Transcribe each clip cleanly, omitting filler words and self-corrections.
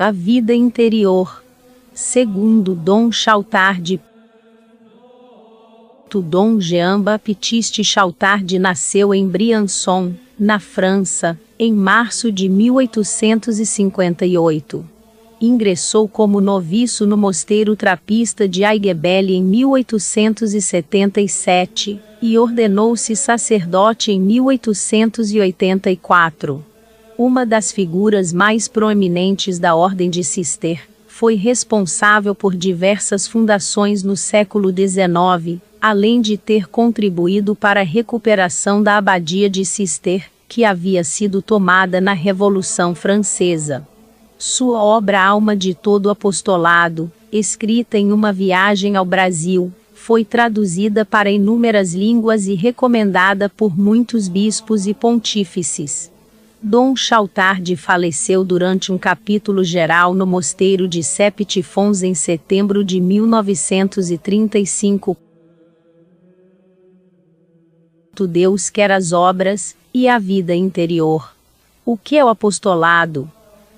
A vida interior. Segundo Dom Chautard. Dom Jean-Baptiste Chautard nasceu em Briançon, na França, em março de 1858. Ingressou como noviço no mosteiro trapista de Aiguebelle em 1877, e ordenou-se sacerdote em 1884. Uma das figuras mais proeminentes da Ordem de Cister, foi responsável por diversas fundações no século XIX, além de ter contribuído para a recuperação da abadia de Cister, que havia sido tomada na Revolução Francesa. Sua obra Alma de todo o Apostolado, escrita em uma viagem ao Brasil, foi traduzida para inúmeras línguas e recomendada por muitos bispos e pontífices. Dom Chautard faleceu durante um capítulo geral no mosteiro de Septifons em setembro de 1935. Deus quer as obras, e a vida interior. O que é o apostolado?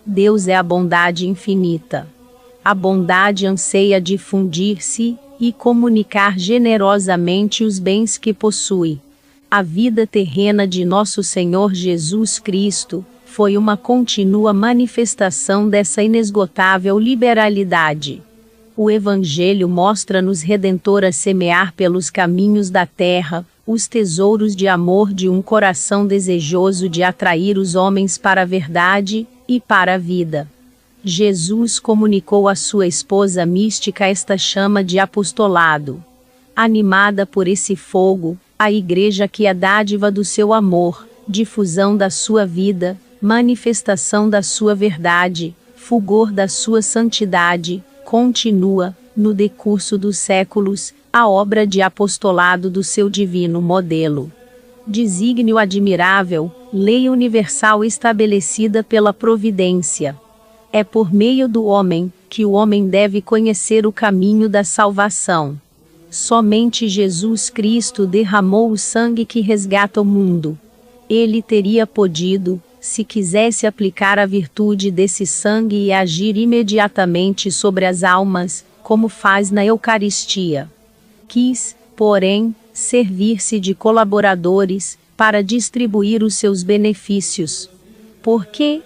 Deus é a bondade infinita. A bondade anseia difundir-se, e comunicar generosamente os bens que possui. A vida terrena de Nosso Senhor Jesus Cristo, foi uma contínua manifestação dessa inesgotável liberalidade. O Evangelho mostra-nos Redentor a semear pelos caminhos da terra, os tesouros de amor de um coração desejoso de atrair os homens para a verdade, e para a vida. Jesus comunicou à sua esposa mística esta chama de apostolado. Animada por esse fogo, a Igreja que é dádiva do seu amor, difusão da sua vida, manifestação da sua verdade, fulgor da sua santidade, continua, no decurso dos séculos, a obra de apostolado do seu divino modelo. Desígnio admirável, lei universal estabelecida pela providência. É por meio do homem, que o homem deve conhecer o caminho da salvação. Somente Jesus Cristo derramou o sangue que resgata o mundo. Ele teria podido, se quisesse aplicar a virtude desse sangue e agir imediatamente sobre as almas, como faz na Eucaristia. Quis, porém, servir-se de colaboradores, para distribuir os seus benefícios. Por quê?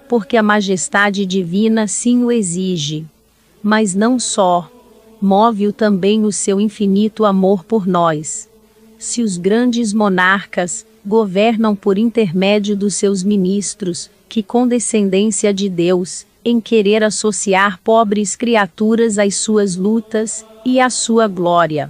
Porque a majestade divina sim o exige. Mas não só. Move-o também o seu infinito amor por nós. Se os grandes monarcas governam por intermédio dos seus ministros, que condescendência de Deus, em querer associar pobres criaturas às suas lutas, e à sua glória.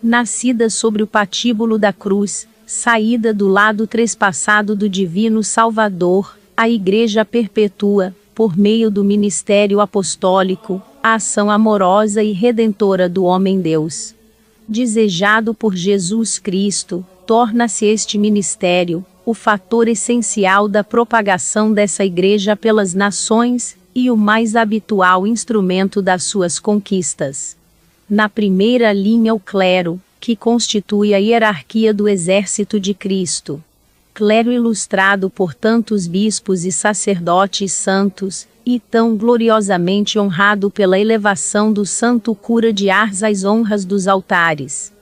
Nascida sobre o patíbulo da cruz, saída do lado trespassado do Divino Salvador, a Igreja perpetua, por meio do ministério apostólico, a ação amorosa e redentora do homem-Deus. Desejado por Jesus Cristo, torna-se este ministério, o fator essencial da propagação dessa Igreja pelas nações, e o mais habitual instrumento das suas conquistas. Na primeira linha o clero, que constitui a hierarquia do exército de Cristo. Clero ilustrado por tantos bispos e sacerdotes santos, e tão gloriosamente honrado pela elevação do santo cura de Ars às honras dos altares.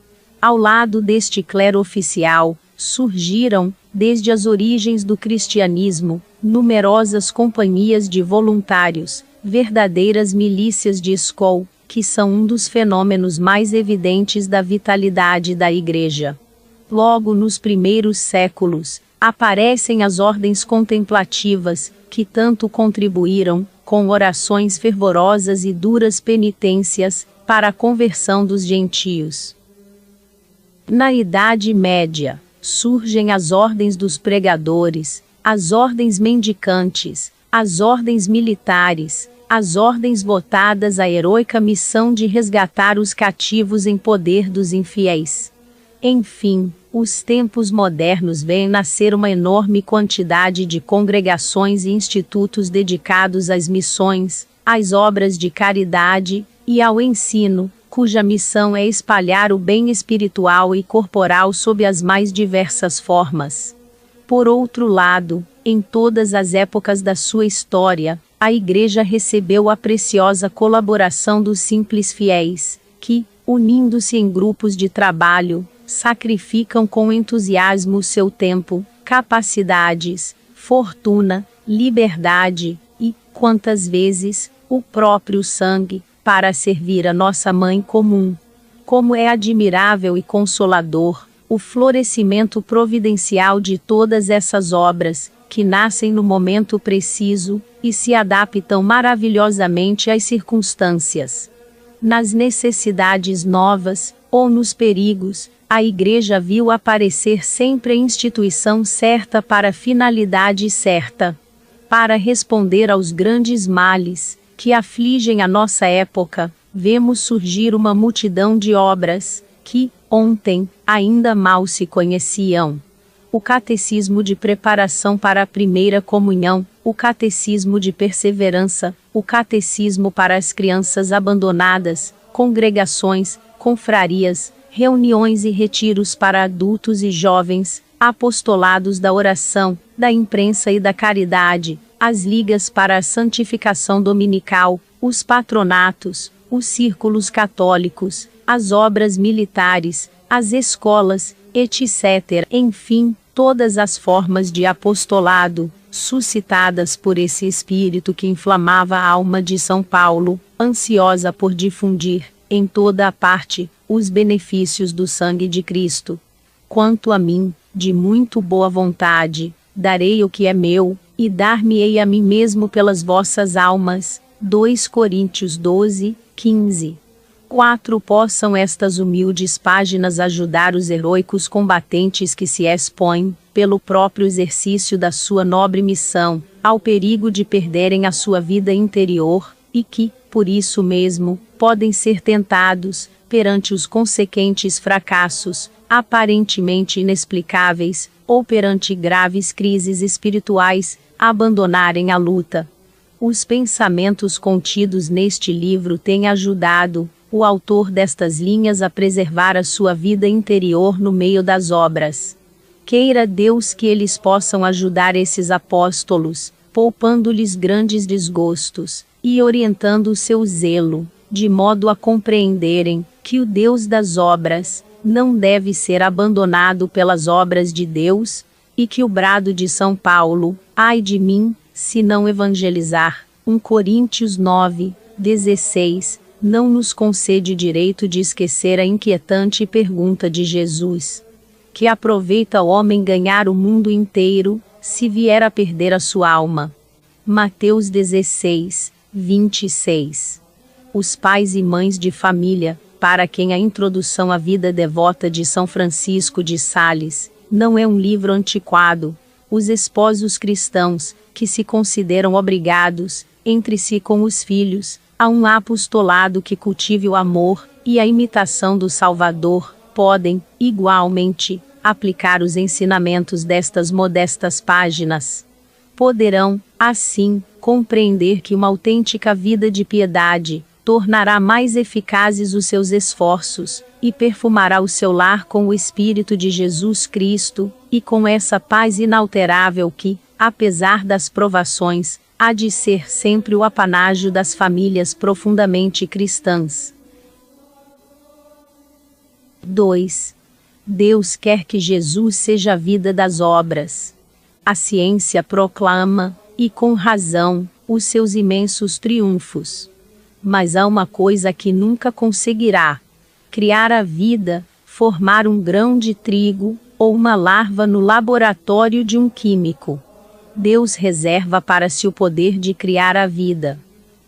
Ao lado deste clero oficial, surgiram, desde as origens do cristianismo, numerosas companhias de voluntários, verdadeiras milícias de escol, que são um dos fenômenos mais evidentes da vitalidade da Igreja. Logo nos primeiros séculos, aparecem as ordens contemplativas, que tanto contribuíram, com orações fervorosas e duras penitências, para a conversão dos gentios. Na Idade Média, surgem as ordens dos pregadores, as ordens mendicantes, as ordens militares, as ordens votadas à heroica missão de resgatar os cativos em poder dos infiéis. Enfim, os tempos modernos veem nascer uma enorme quantidade de congregações e institutos dedicados às missões, às obras de caridade, e ao ensino, cuja missão é espalhar o bem espiritual e corporal sob as mais diversas formas. Por outro lado, em todas as épocas da sua história, a Igreja recebeu a preciosa colaboração dos simples fiéis, que, unindo-se em grupos de trabalho, sacrificam com entusiasmo seu tempo, capacidades, fortuna, liberdade e, quantas vezes, o próprio sangue, para servir a nossa Mãe comum. Como é admirável e consolador o florescimento providencial de todas essas obras, que nascem no momento preciso e se adaptam maravilhosamente às circunstâncias. Nas necessidades novas, ou nos perigos, a Igreja viu aparecer sempre a instituição certa para a finalidade certa. Para responder aos grandes males que afligem a nossa época, vemos surgir uma multidão de obras que, ontem, ainda mal se conheciam. O Catecismo de Preparação para a Primeira Comunhão, o Catecismo de Perseverança, o Catecismo para as Crianças Abandonadas, congregações, confrarias, reuniões e retiros para adultos e jovens, apostolados da oração, da imprensa e da caridade, as ligas para a santificação dominical, os patronatos, os círculos católicos, as obras militares, as escolas, etc. Enfim, todas as formas de apostolado, suscitadas por esse espírito que inflamava a alma de São Paulo, ansiosa por difundir, em toda a parte, os benefícios do sangue de Cristo. Quanto a mim, de muito boa vontade, darei o que é meu, e dar-me-ei a mim mesmo pelas vossas almas. 2 Coríntios 12, 15. 4. Possam estas humildes páginas ajudar os heroicos combatentes que se expõem, pelo próprio exercício da sua nobre missão, ao perigo de perderem a sua vida interior, e que, por isso mesmo, podem ser tentados, perante os consequentes fracassos, aparentemente inexplicáveis, ou perante graves crises espirituais, a abandonarem a luta. Os pensamentos contidos neste livro têm ajudado o autor destas linhas a preservar a sua vida interior no meio das obras. Queira Deus que eles possam ajudar esses apóstolos, poupando-lhes grandes desgostos, e orientando o seu zelo, de modo a compreenderem que o Deus das obras não deve ser abandonado pelas obras de Deus, e que o brado de São Paulo, ai de mim, se não evangelizar, 1 Coríntios 9, 16, não nos concede direito de esquecer a inquietante pergunta de Jesus: que aproveita o homem ganhar o mundo inteiro, se vier a perder a sua alma? Mateus 16, 26. Os pais e mães de família, para quem a introdução à vida devota de São Francisco de Sales não é um livro antiquado, os esposos cristãos, que se consideram obrigados, entre si com os filhos, a um apostolado que cultive o amor e a imitação do Salvador, podem, igualmente, aplicar os ensinamentos destas modestas páginas. Poderão, assim, compreender que uma autêntica vida de piedade tornará mais eficazes os seus esforços, e perfumará o seu lar com o Espírito de Jesus Cristo, e com essa paz inalterável que, apesar das provações, há de ser sempre o apanágio das famílias profundamente cristãs. 2. Deus quer que Jesus seja a vida das obras. A ciência proclama, e com razão, os seus imensos triunfos. Mas há uma coisa que nunca conseguirá: criar a vida, formar um grão de trigo, ou uma larva no laboratório de um químico. Deus reserva para si o poder de criar a vida.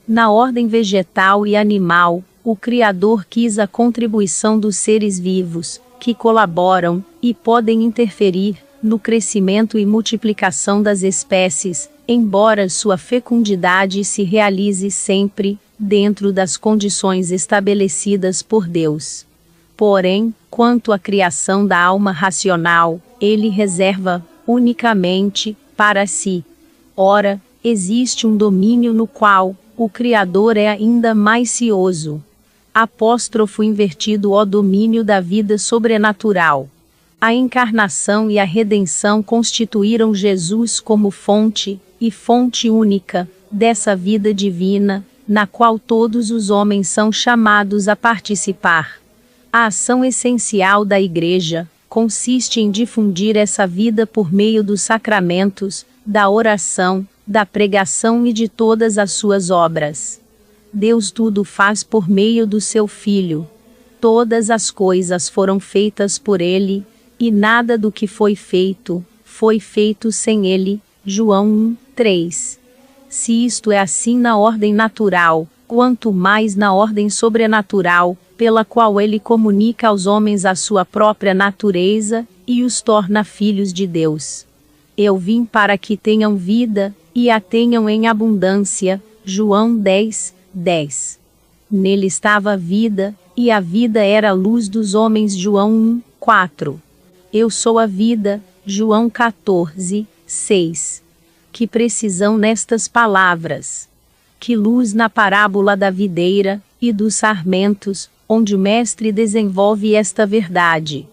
Na ordem vegetal e animal, o Criador quis a contribuição dos seres vivos, que colaboram, e podem interferir, no crescimento e multiplicação das espécies, embora sua fecundidade se realize sempre, dentro das condições estabelecidas por Deus. Porém, quanto à criação da alma racional, ele reserva, unicamente, para si. Ora, existe um domínio no qual o Criador é ainda mais cioso. Apóstrofo invertido ao domínio da vida sobrenatural. A encarnação e a redenção constituíram Jesus como fonte, e fonte única, dessa vida divina, na qual todos os homens são chamados a participar. A ação essencial da Igreja consiste em difundir essa vida por meio dos sacramentos, da oração, da pregação e de todas as suas obras. Deus tudo faz por meio do seu Filho. Todas as coisas foram feitas por Ele, e nada do que foi feito sem Ele. João 1, 3. Se isto é assim na ordem natural, quanto mais na ordem sobrenatural, pela qual Ele comunica aos homens a sua própria natureza, e os torna filhos de Deus. Eu vim para que tenham vida, e a tenham em abundância. João 10, 10. Nele estava a vida, e a vida era a luz dos homens. João 1, 4. Eu sou a vida. João 14, 6. Que precisão nestas palavras! Que luz na parábola da videira e dos sarmentos, onde o Mestre desenvolve esta verdade.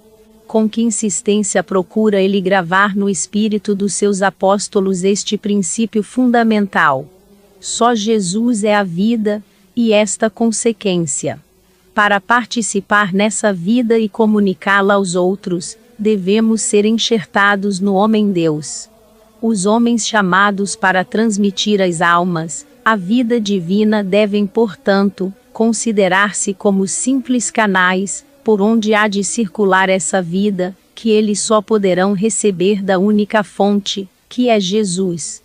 Com que insistência procura ele gravar no espírito dos seus apóstolos este princípio fundamental. Só Jesus é a vida, e esta consequência. Para participar nessa vida e comunicá-la aos outros, devemos ser enxertados no homem-Deus. Os homens chamados para transmitir às almas a vida divina devem, portanto, considerar-se como simples canais, por onde há de circular essa vida, que eles só poderão receber da única fonte, que é Jesus.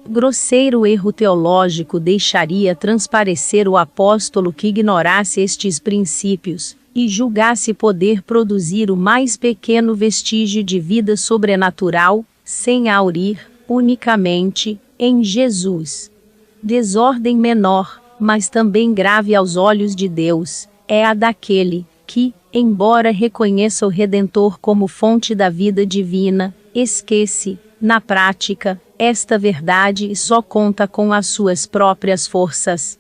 Grosseiro erro teológico deixaria transparecer o apóstolo que ignorasse estes princípios, e julgasse poder produzir o mais pequeno vestígio de vida sobrenatural, sem aurir, unicamente, em Jesus. Desordem menor, mas também grave aos olhos de Deus, é a daquele que, embora reconheça o Redentor como fonte da vida divina, esquece, na prática, esta verdade e só conta com as suas próprias forças.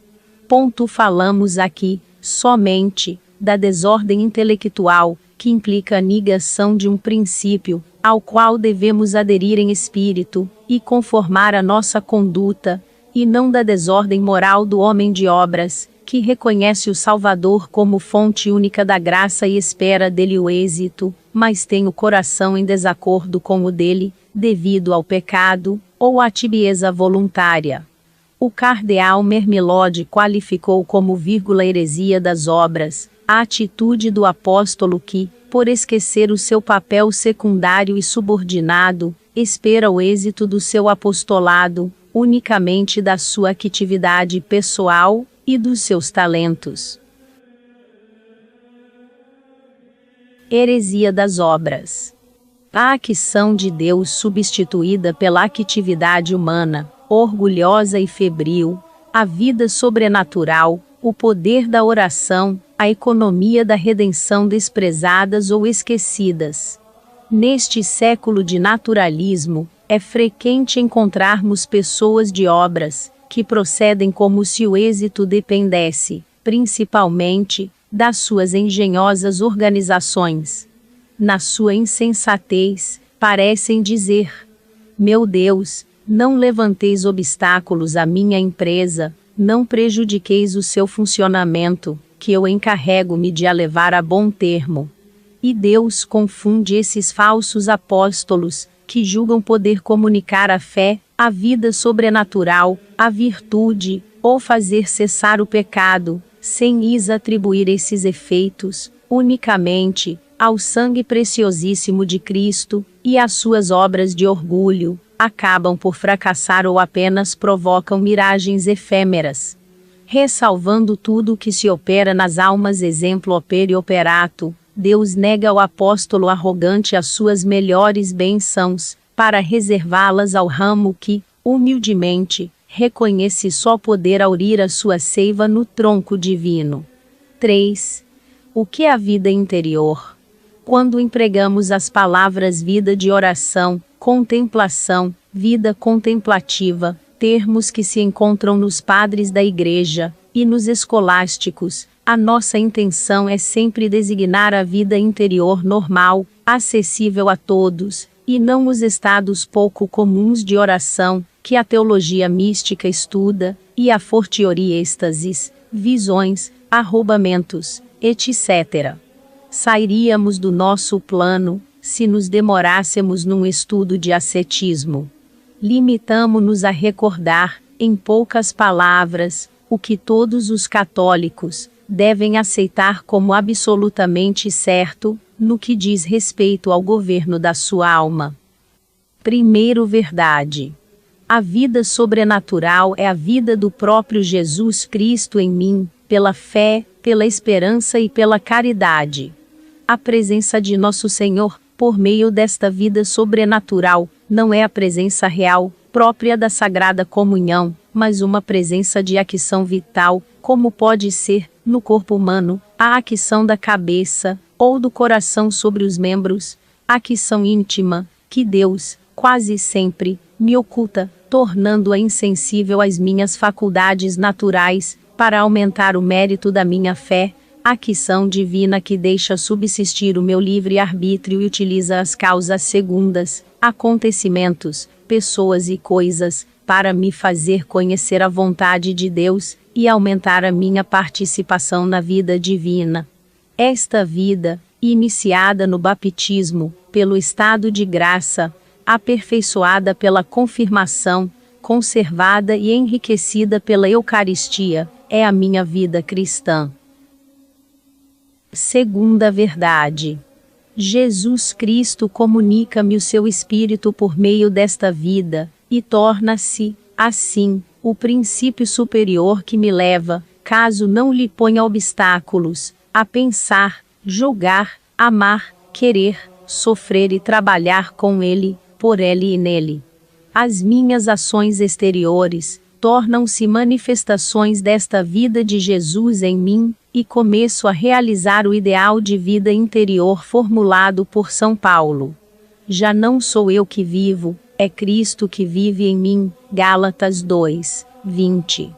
Falamos aqui, somente, da desordem intelectual, que implica a negação de um princípio, ao qual devemos aderir em espírito, e conformar a nossa conduta, e não da desordem moral do homem de obras, que reconhece o Salvador como fonte única da graça e espera dele o êxito, mas tem o coração em desacordo com o dele, devido ao pecado, ou à tibieza voluntária. O cardeal Mermilode qualificou como heresia das obras, a atitude do apóstolo que, por esquecer o seu papel secundário e subordinado, espera o êxito do seu apostolado, unicamente da sua atividade pessoal e dos seus talentos. Heresia das obras. A ação de Deus substituída pela atividade humana, orgulhosa e febril, a vida sobrenatural, o poder da oração, a economia da redenção desprezadas ou esquecidas. Neste século de naturalismo, é frequente encontrarmos pessoas de obras, que procedem como se o êxito dependesse, principalmente, das suas engenhosas organizações. Na sua insensatez, parecem dizer: meu Deus, não levanteis obstáculos à minha empresa, não prejudiqueis o seu funcionamento, que eu encarrego-me de a levar a bom termo. E Deus confunde esses falsos apóstolos, que julgam poder comunicar a fé, a vida sobrenatural, a virtude, ou fazer cessar o pecado, sem lhes atribuir esses efeitos, unicamente, ao sangue preciosíssimo de Cristo, e às suas obras de orgulho, acabam por fracassar ou apenas provocam miragens efêmeras. Ressalvando tudo o que se opera nas almas exemplo opere operato, Deus nega ao apóstolo arrogante as suas melhores bênçãos, para reservá-las ao ramo que, humildemente, reconhece só poder aurir a sua seiva no tronco divino. 3. O que é a vida interior? Quando empregamos as palavras vida de oração, contemplação, vida contemplativa, termos que se encontram nos padres da Igreja, e nos escolásticos, a nossa intenção é sempre designar a vida interior normal, acessível a todos, e não os estados pouco comuns de oração, que a teologia mística estuda, e a fortiori êxtases, visões, arrobamentos, etc. Sairíamos do nosso plano, se nos demorássemos num estudo de ascetismo. Limitamo-nos a recordar, em poucas palavras, o que todos os católicos devem aceitar como absolutamente certo, no que diz respeito ao governo da sua alma. Primeiro, verdade. A vida sobrenatural é a vida do próprio Jesus Cristo em mim, pela fé, pela esperança e pela caridade. A presença de nosso Senhor, por meio desta vida sobrenatural, não é a presença real, própria da Sagrada Comunhão, mas uma presença de ação vital, como pode ser, no corpo humano, a ação da cabeça, ou do coração sobre os membros, a ação íntima, que Deus, quase sempre, me oculta, tornando-a insensível às minhas faculdades naturais, para aumentar o mérito da minha fé, a ação divina que deixa subsistir o meu livre-arbítrio e utiliza as causas segundas, acontecimentos, pessoas e coisas, para me fazer conhecer a vontade de Deus, e aumentar a minha participação na vida divina. Esta vida, iniciada no batismo, pelo estado de graça, aperfeiçoada pela confirmação, conservada e enriquecida pela Eucaristia, é a minha vida cristã. Segunda verdade. Jesus Cristo comunica-me o seu Espírito por meio desta vida, e torna-se, assim, o princípio superior que me leva, caso não lhe ponha obstáculos, a pensar, julgar, amar, querer, sofrer e trabalhar com ele, por ele e nele. As minhas ações exteriores tornam-se manifestações desta vida de Jesus em mim, e começo a realizar o ideal de vida interior formulado por São Paulo. Já não sou eu que vivo, é Cristo que vive em mim. Gálatas 2, 20.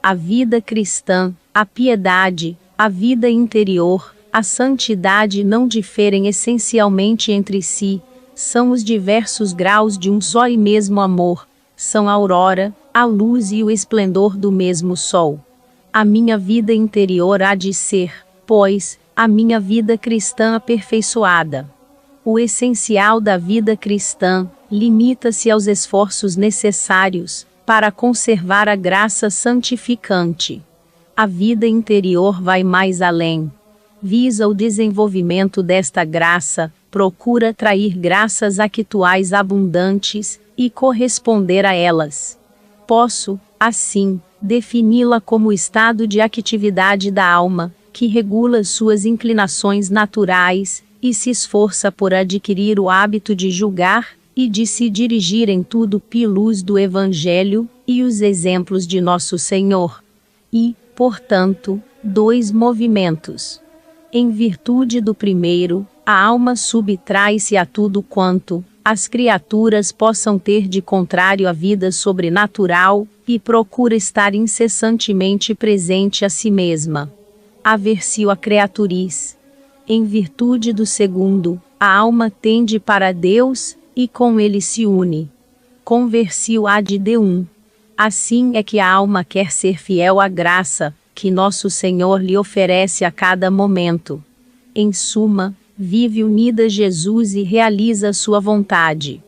A vida cristã, a piedade, a vida interior, a santidade não diferem essencialmente entre si, são os diversos graus de um só e mesmo amor, são a aurora, a luz e o esplendor do mesmo sol. A minha vida interior há de ser, pois, a minha vida cristã aperfeiçoada. O essencial da vida cristã limita-se aos esforços necessários para conservar a graça santificante. A vida interior vai mais além. Visa o desenvolvimento desta graça, procura atrair graças actuais abundantes e corresponder a elas. Posso, assim, defini-la como o estado de atividade da alma, que regula suas inclinações naturais, e se esforça por adquirir o hábito de julgar, e de se dirigir em tudo pela luz do Evangelho, e os exemplos de Nosso Senhor. E, portanto, 2 movimentos. Em virtude do primeiro, a alma subtrai-se a tudo quanto as criaturas possam ter de contrário à vida sobrenatural, e procura estar incessantemente presente a si mesma. Aversio a criaturiz. Em virtude do segundo, a alma tende para Deus, e com ele se une. Conversio ad Deum. Assim é que a alma quer ser fiel à graça, que nosso Senhor lhe oferece a cada momento. Em suma, vive unida a Jesus e realiza sua vontade.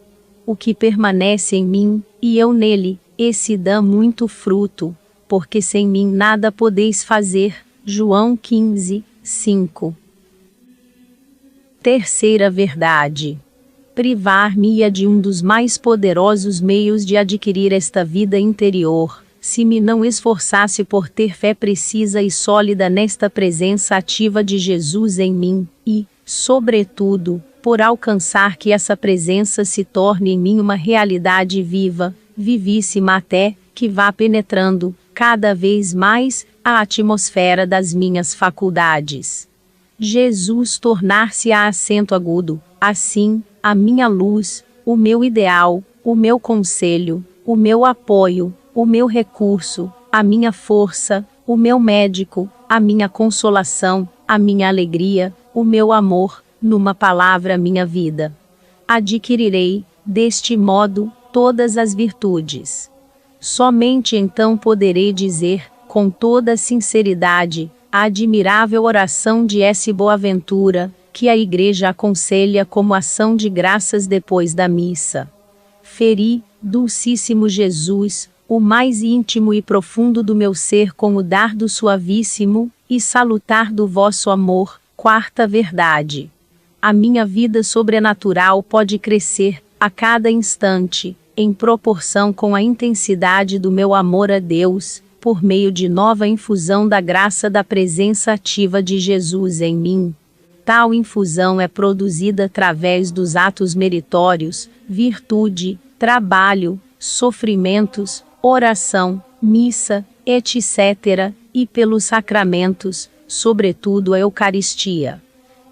O que permanece em mim, e eu nele, esse dá muito fruto, porque sem mim nada podeis fazer. João 15, 5. Terceira verdade. Privar-me-ia de um dos mais poderosos meios de adquirir esta vida interior, se me não esforçasse por ter fé precisa e sólida nesta presença ativa de Jesus em mim, e, sobretudo, por alcançar que essa presença se torne em mim uma realidade viva, vivíssima até, que vá penetrando, cada vez mais, a atmosfera das minhas faculdades. Jesus tornar-se-á acento agudo, assim, a minha luz, o meu ideal, o meu conselho, o meu apoio, o meu recurso, a minha força, o meu médico, a minha consolação, a minha alegria, o meu amor, numa palavra minha vida. Adquirirei, deste modo, todas as virtudes. Somente então poderei dizer, com toda sinceridade, a admirável oração de S. Boaventura, que a Igreja aconselha como ação de graças depois da missa. Feri, Dulcíssimo Jesus, o mais íntimo e profundo do meu ser com o dardo suavíssimo e salutar do vosso amor. Quarta verdade. A minha vida sobrenatural pode crescer, a cada instante, em proporção com a intensidade do meu amor a Deus, por meio de nova infusão da graça da presença ativa de Jesus em mim. Tal infusão é produzida através dos atos meritórios, virtude, trabalho, sofrimentos, oração, missa, etc., e pelos sacramentos, sobretudo a Eucaristia.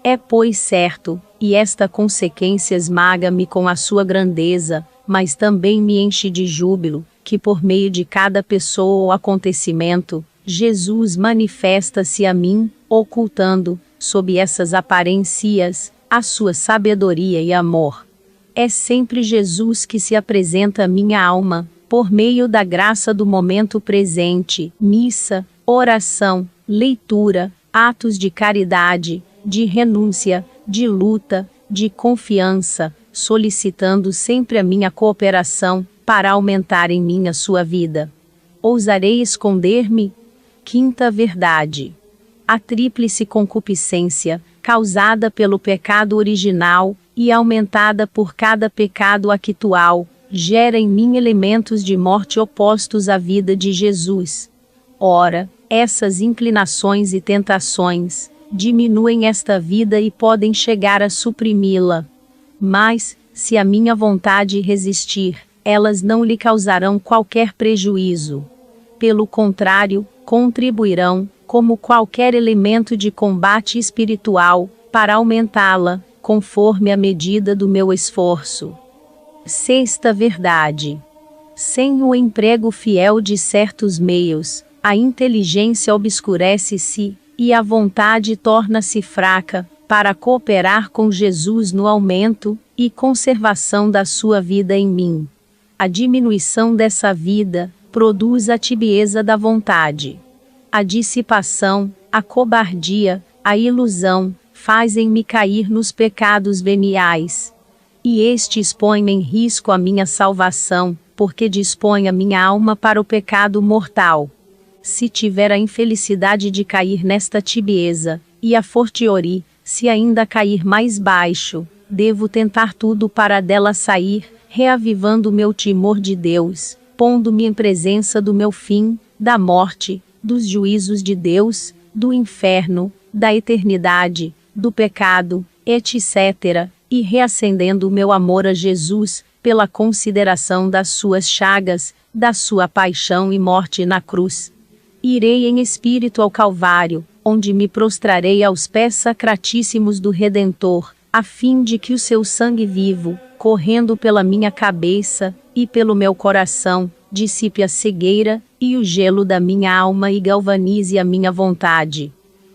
É, pois, certo, e esta consequência esmaga-me com a sua grandeza, mas também me enche de júbilo, que por meio de cada pessoa ou acontecimento, Jesus manifesta-se a mim, ocultando, sob essas aparências, a sua sabedoria e amor. É sempre Jesus que se apresenta à minha alma, por meio da graça do momento presente, missa, oração, leitura, atos de caridade, de renúncia, de luta, de confiança, solicitando sempre a minha cooperação, para aumentar em mim a sua vida. Ousarei esconder-me? Quinta verdade. A tríplice concupiscência, causada pelo pecado original, e aumentada por cada pecado actual, gera em mim elementos de morte opostos à vida de Jesus. Ora, essas inclinações e tentações, diminuem esta vida e podem chegar a suprimi-la. Mas, se a minha vontade resistir, elas não lhe causarão qualquer prejuízo. Pelo contrário, contribuirão, como qualquer elemento de combate espiritual, para aumentá-la, conforme a medida do meu esforço. Sexta verdade. Sem o emprego fiel de certos meios, a inteligência obscurece-se, e a vontade torna-se fraca, para cooperar com Jesus no aumento e conservação da sua vida em mim. A diminuição dessa vida produz a tibieza da vontade. A dissipação, a cobardia, a ilusão, fazem-me cair nos pecados veniais. E estes põem em risco a minha salvação, porque dispõe a minha alma para o pecado mortal. Se tiver a infelicidade de cair nesta tibieza, e a fortiori, se ainda cair mais baixo, devo tentar tudo para dela sair, reavivando o meu temor de Deus, pondo-me em presença do meu fim, da morte, dos juízos de Deus, do inferno, da eternidade, do pecado, etc., e reacendendo o meu amor a Jesus, pela consideração das suas chagas, da sua paixão e morte na cruz. Irei em espírito ao Calvário, onde me prostrarei aos pés sacratíssimos do Redentor, a fim de que o seu sangue vivo, correndo pela minha cabeça, e pelo meu coração, dissipe a cegueira, e o gelo da minha alma e galvanize a minha vontade.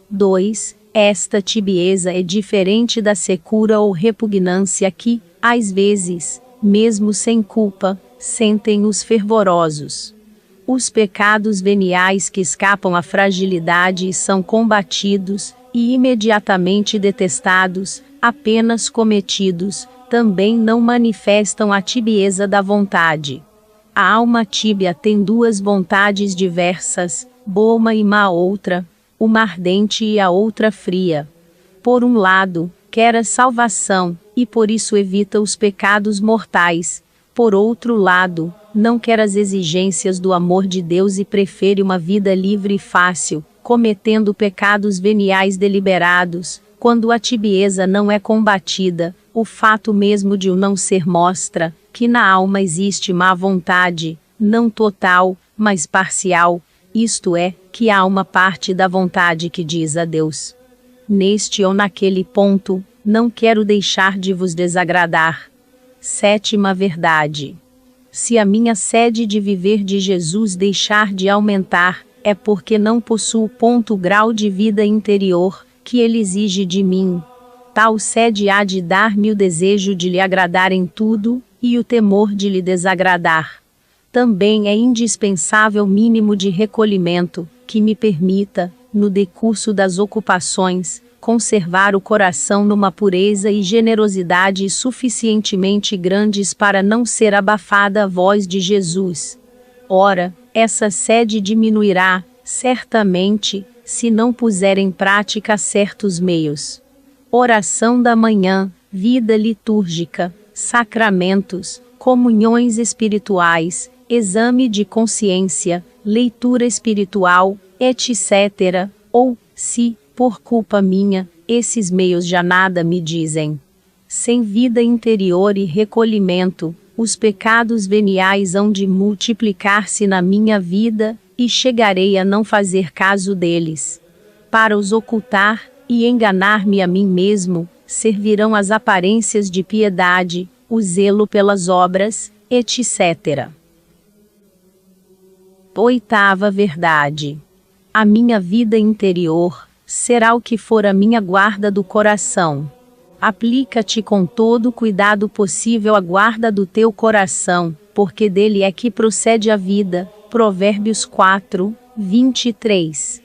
2. Esta tibieza é diferente da secura ou repugnância que, às vezes, mesmo sem culpa, sentem os fervorosos. Os pecados veniais que escapam à fragilidade e são combatidos, e imediatamente detestados, apenas cometidos, também não manifestam a tibieza da vontade. A alma tíbia tem duas vontades diversas, boa e má outra, uma ardente e a outra fria. Por um lado, quer a salvação, e por isso evita os pecados mortais. Por outro lado, não quer as exigências do amor de Deus e prefere uma vida livre e fácil, cometendo pecados veniais deliberados. Quando a tibieza não é combatida, o fato mesmo de o não ser mostra que na alma existe má vontade, não total, mas parcial, isto é, que há uma parte da vontade que diz a Deus: neste ou naquele ponto, não quero deixar de vos desagradar. Sétima verdade. Se a minha sede de viver de Jesus deixar de aumentar, é porque não possuo grau de vida interior, que ele exige de mim. Tal sede há de dar-me o desejo de lhe agradar em tudo, e o temor de lhe desagradar. Também é indispensável mínimo de recolhimento, que me permita, no decurso das ocupações, conservar o coração numa pureza e generosidade suficientemente grandes para não ser abafada a voz de Jesus. Ora, essa sede diminuirá, certamente, se não puser em prática certos meios. Oração da manhã, vida litúrgica, sacramentos, comunhões espirituais, exame de consciência, leitura espiritual, etc. Ou, se, por culpa minha, esses meios já nada me dizem. Sem vida interior e recolhimento, os pecados veniais hão de multiplicar-se na minha vida, e chegarei a não fazer caso deles. Para os ocultar, e enganar-me a mim mesmo, servirão as aparências de piedade, o zelo pelas obras, etc. Oitava verdade. A minha vida interior será o que for a minha guarda do coração. Aplica-te com todo o cuidado possível à guarda do teu coração, porque dele é que procede a vida. Provérbios 4, 23.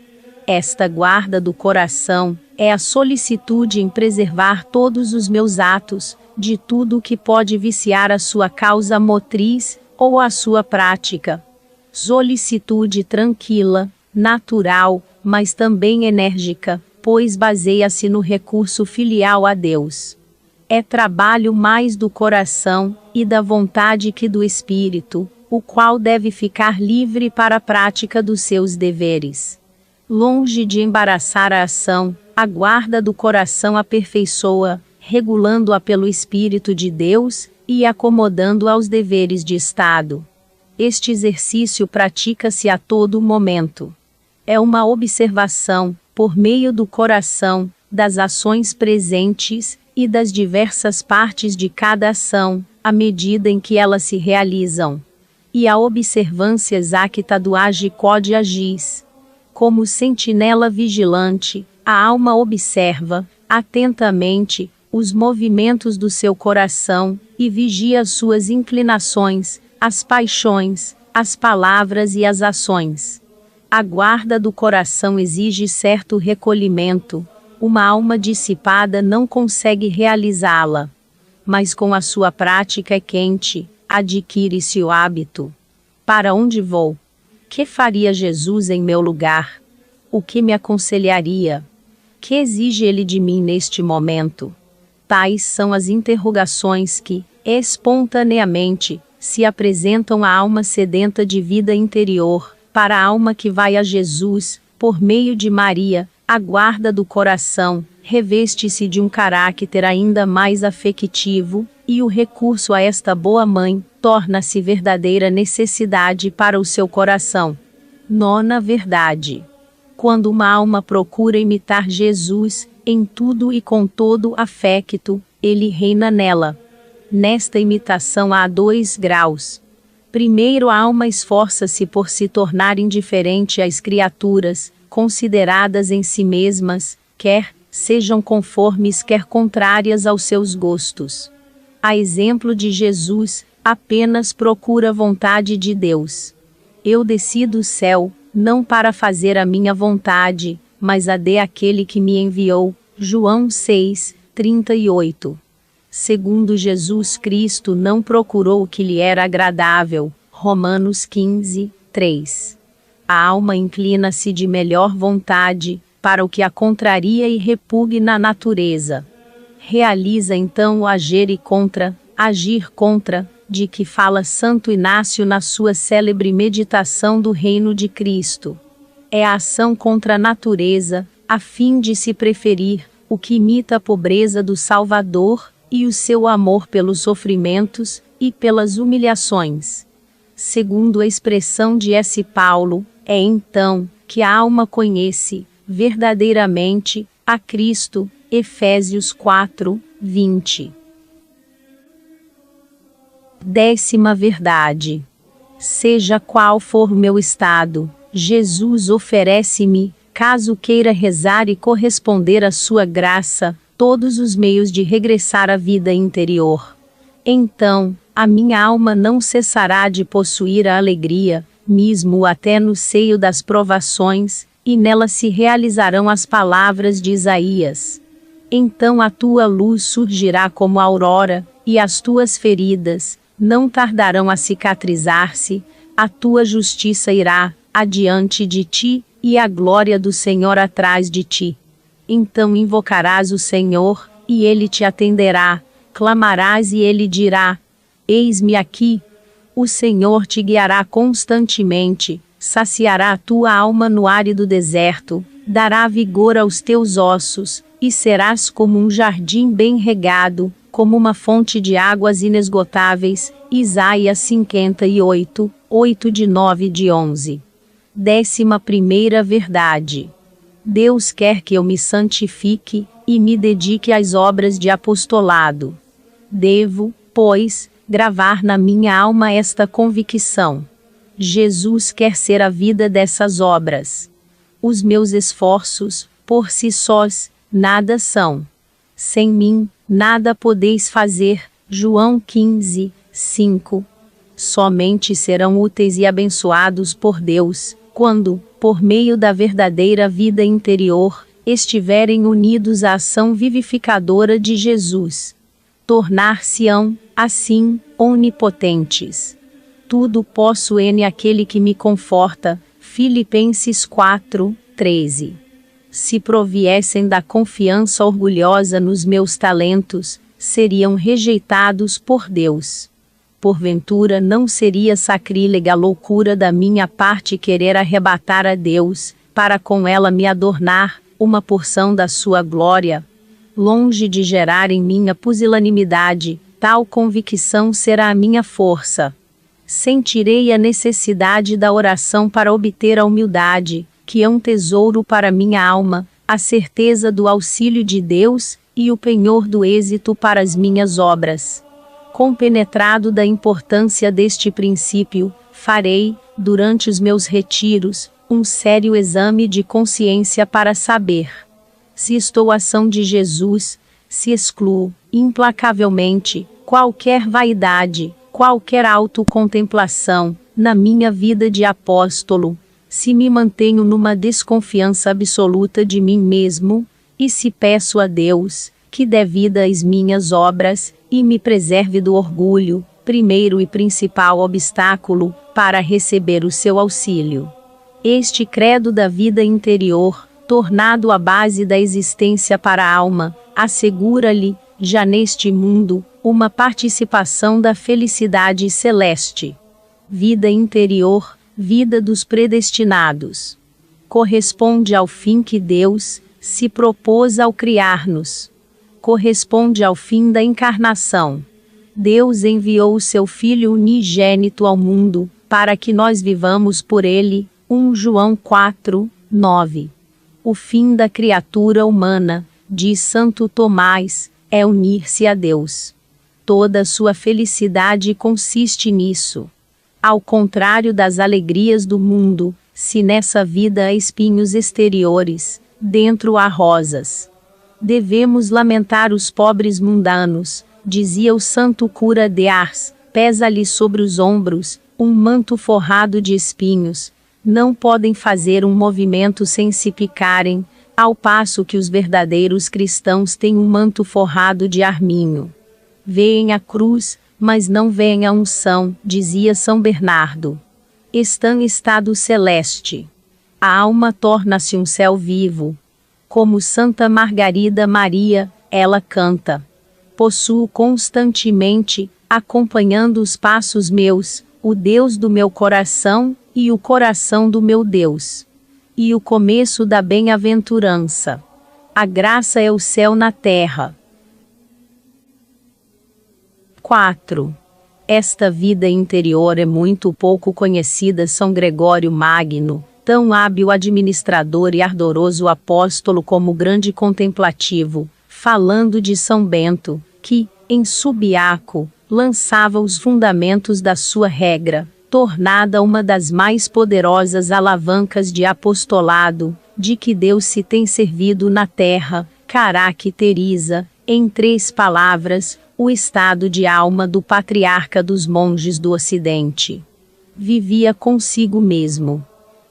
Esta guarda do coração é a solicitude em preservar todos os meus atos, de tudo o que pode viciar a sua causa motriz, ou a sua prática. Solicitude tranquila, natural, mas também enérgica, pois baseia-se no recurso filial a Deus. É trabalho mais do coração, e da vontade que do espírito, o qual deve ficar livre para a prática dos seus deveres. Longe de embaraçar a ação, a guarda do coração aperfeiçoa, regulando-a pelo Espírito de Deus, e acomodando-a aos deveres de Estado. Este exercício pratica-se a todo momento. É uma observação, por meio do coração, das ações presentes, e das diversas partes de cada ação, à medida em que elas se realizam. E a observância exacta do age quod agis. Como sentinela vigilante, a alma observa, atentamente, os movimentos do seu coração, e vigia as suas inclinações, as paixões, as palavras e as ações. A guarda do coração exige certo recolhimento, uma alma dissipada não consegue realizá-la. Mas com a sua prática quente, adquire-se o hábito. Para onde vou? Que faria Jesus em meu lugar? O que me aconselharia? Que exige ele de mim neste momento? Tais são as interrogações que, espontaneamente, se apresentam à alma sedenta de vida interior, para a alma que vai a Jesus, por meio de Maria, a guarda do coração, reveste-se de um caráter ainda mais afectivo, e o recurso a esta boa mãe, torna-se verdadeira necessidade para o seu coração. Nona verdade. Quando uma alma procura imitar Jesus, em tudo e com todo afecto, ele reina nela. Nesta imitação há 2 graus. Primeiro, a alma esforça-se por se tornar indiferente às criaturas, consideradas em si mesmas, quer sejam conformes quer contrárias aos seus gostos. A exemplo de Jesus, apenas procura a vontade de Deus. Eu desci do céu, não para fazer a minha vontade, mas a de aquele que me enviou. João 6, 38. Segundo Jesus Cristo não procurou o que lhe era agradável. Romanos 15, 3. A alma inclina-se de melhor vontade, para o que a contraria e repugna a natureza. Realiza então o agir contra, de que fala Santo Inácio na sua célebre meditação do Reino de Cristo. É a ação contra a natureza, a fim de se preferir, o que imita a pobreza do Salvador, e o seu amor pelos sofrimentos, e pelas humilhações. Segundo a expressão de S. Paulo, é então, que a alma conhece, verdadeiramente, a Cristo. Efésios 4, 20. 10ª verdade. Seja qual for o meu estado, Jesus oferece-me, caso queira rezar e corresponder à sua graça, todos os meios de regressar à vida interior. Então, A minha alma não cessará de possuir a alegria, mesmo até no seio das provações, e nela se realizarão as palavras de Isaías. Então a tua luz surgirá como a aurora, e as tuas feridas não tardarão a cicatrizar-se, a tua justiça irá adiante de ti, e a glória do Senhor atrás de ti. Então invocarás o Senhor, e ele te atenderá, clamarás e ele dirá: eis-me aqui. O Senhor te guiará constantemente, saciará a tua alma no árido deserto, dará vigor aos teus ossos, e serás como um jardim bem regado, como uma fonte de águas inesgotáveis. Isaías 58, 8-9-11. 11ª verdade. Deus quer que eu me santifique, e me dedique às obras de apostolado. Devo, pois, gravar na minha alma esta convicção. Jesus quer ser a vida dessas obras. Os meus esforços, por si sós, nada são. Sem mim, nada podeis fazer. João 15, 5. Somente serão úteis e abençoados por Deus, quando, por meio da verdadeira vida interior, estiverem unidos à ação vivificadora de Jesus. Tornar-se-ão, assim, onipotentes. Tudo posso naquele que me conforta. Filipenses 4, 13. Se proviessem da confiança orgulhosa nos meus talentos, seriam rejeitados por Deus. Porventura não seria sacrílega a loucura da minha parte querer arrebatar a Deus, para com ela me adornar, uma porção da sua glória? Longe de gerar em minha pusilanimidade, tal convicção será a minha força. Sentirei a necessidade da oração para obter a humildade, que é um tesouro para minha alma, a certeza do auxílio de Deus, e o penhor do êxito para as minhas obras. Compenetrado da importância deste princípio, farei, durante os meus retiros, um sério exame de consciência para saber se estou à ação de Jesus, se excluo, implacavelmente, qualquer vaidade, qualquer autocontemplação, na minha vida de apóstolo, se me mantenho numa desconfiança absoluta de mim mesmo, e se peço a Deus, que dê vida às minhas obras, e me preserve do orgulho, primeiro e principal obstáculo, para receber o seu auxílio. Este credo da vida interior, tornado a base da existência para a alma, assegura-lhe, já neste mundo, uma participação da felicidade celeste. Vida interior, vida dos predestinados. Corresponde ao fim que Deus se propôs ao criar-nos. Corresponde ao fim da encarnação. Deus enviou o seu Filho unigênito ao mundo, para que nós vivamos por ele. 1 João 4, 9. O fim da criatura humana, diz Santo Tomás, é unir-se a Deus. Toda sua felicidade consiste nisso. Ao contrário das alegrias do mundo, se nessa vida há espinhos exteriores, dentro há rosas. Devemos lamentar os pobres mundanos, dizia o santo cura de Ars, pesa-lhe sobre os ombros um manto forrado de espinhos, não podem fazer um movimento sem se picarem, ao passo que os verdadeiros cristãos têm um manto forrado de arminho. Veem a cruz, mas não veem a unção, dizia São Bernardo. Estão em estado celeste. A alma torna-se um céu vivo. Como Santa Margarida Maria, ela canta. Possuo constantemente, acompanhando os passos meus, o Deus do meu coração, e o coração do meu Deus. E o começo da bem-aventurança. A graça é o céu na terra. 4. Esta vida interior é muito pouco conhecida. São Gregório Magno, tão hábil administrador e ardoroso apóstolo como grande contemplativo, falando de São Bento, que, em Subiaco, lançava os fundamentos da sua regra, tornada uma das mais poderosas alavancas de apostolado, de que Deus se tem servido na terra, caracteriza, em 3 palavras, o estado de alma do patriarca dos monges do Ocidente. Vivia consigo mesmo.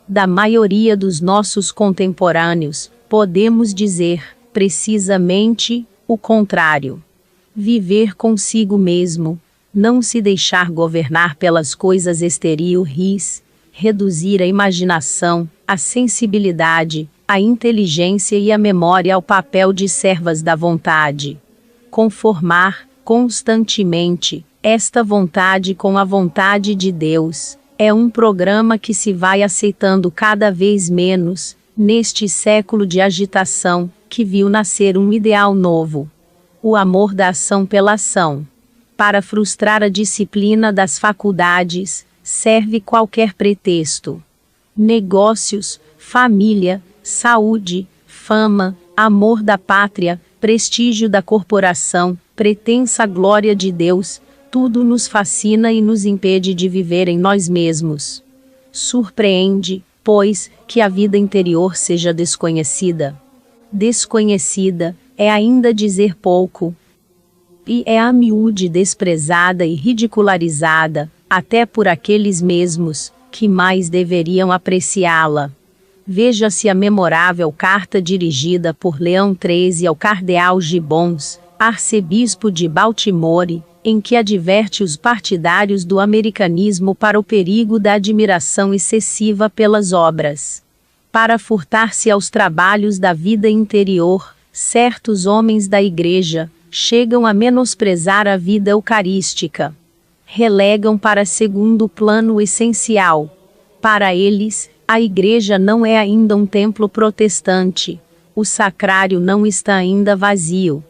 Da maioria dos nossos contemporâneos, podemos dizer, precisamente, o contrário. Viver consigo mesmo, não se deixar governar pelas coisas exteriores, reduzir a imaginação, a sensibilidade, a inteligência e a memória ao papel de servas da vontade. Conformar, constantemente, esta vontade com a vontade de Deus, é um programa que se vai aceitando cada vez menos, neste século de agitação, que viu nascer um ideal novo. O amor da ação pela ação. Para frustrar a disciplina das faculdades, serve qualquer pretexto. Negócios, família, saúde, fama, amor da pátria, prestígio da corporação, pretensa glória de Deus, tudo nos fascina e nos impede de viver em nós mesmos. Surpreende, pois, que a vida interior seja desconhecida. Desconhecida, é ainda dizer pouco. E é a miúde desprezada e ridicularizada, até por aqueles mesmos, que mais deveriam apreciá-la. Veja-se a memorável carta dirigida por Leão XIII ao cardeal Gibbons, arcebispo de Baltimore, em que adverte os partidários do americanismo para o perigo da admiração excessiva pelas obras. Para furtar-se aos trabalhos da vida interior, certos homens da Igreja chegam a menosprezar a vida eucarística. Relegam para segundo plano o essencial. Para eles, a Igreja não é ainda um templo protestante, o sacrário não está ainda vazio.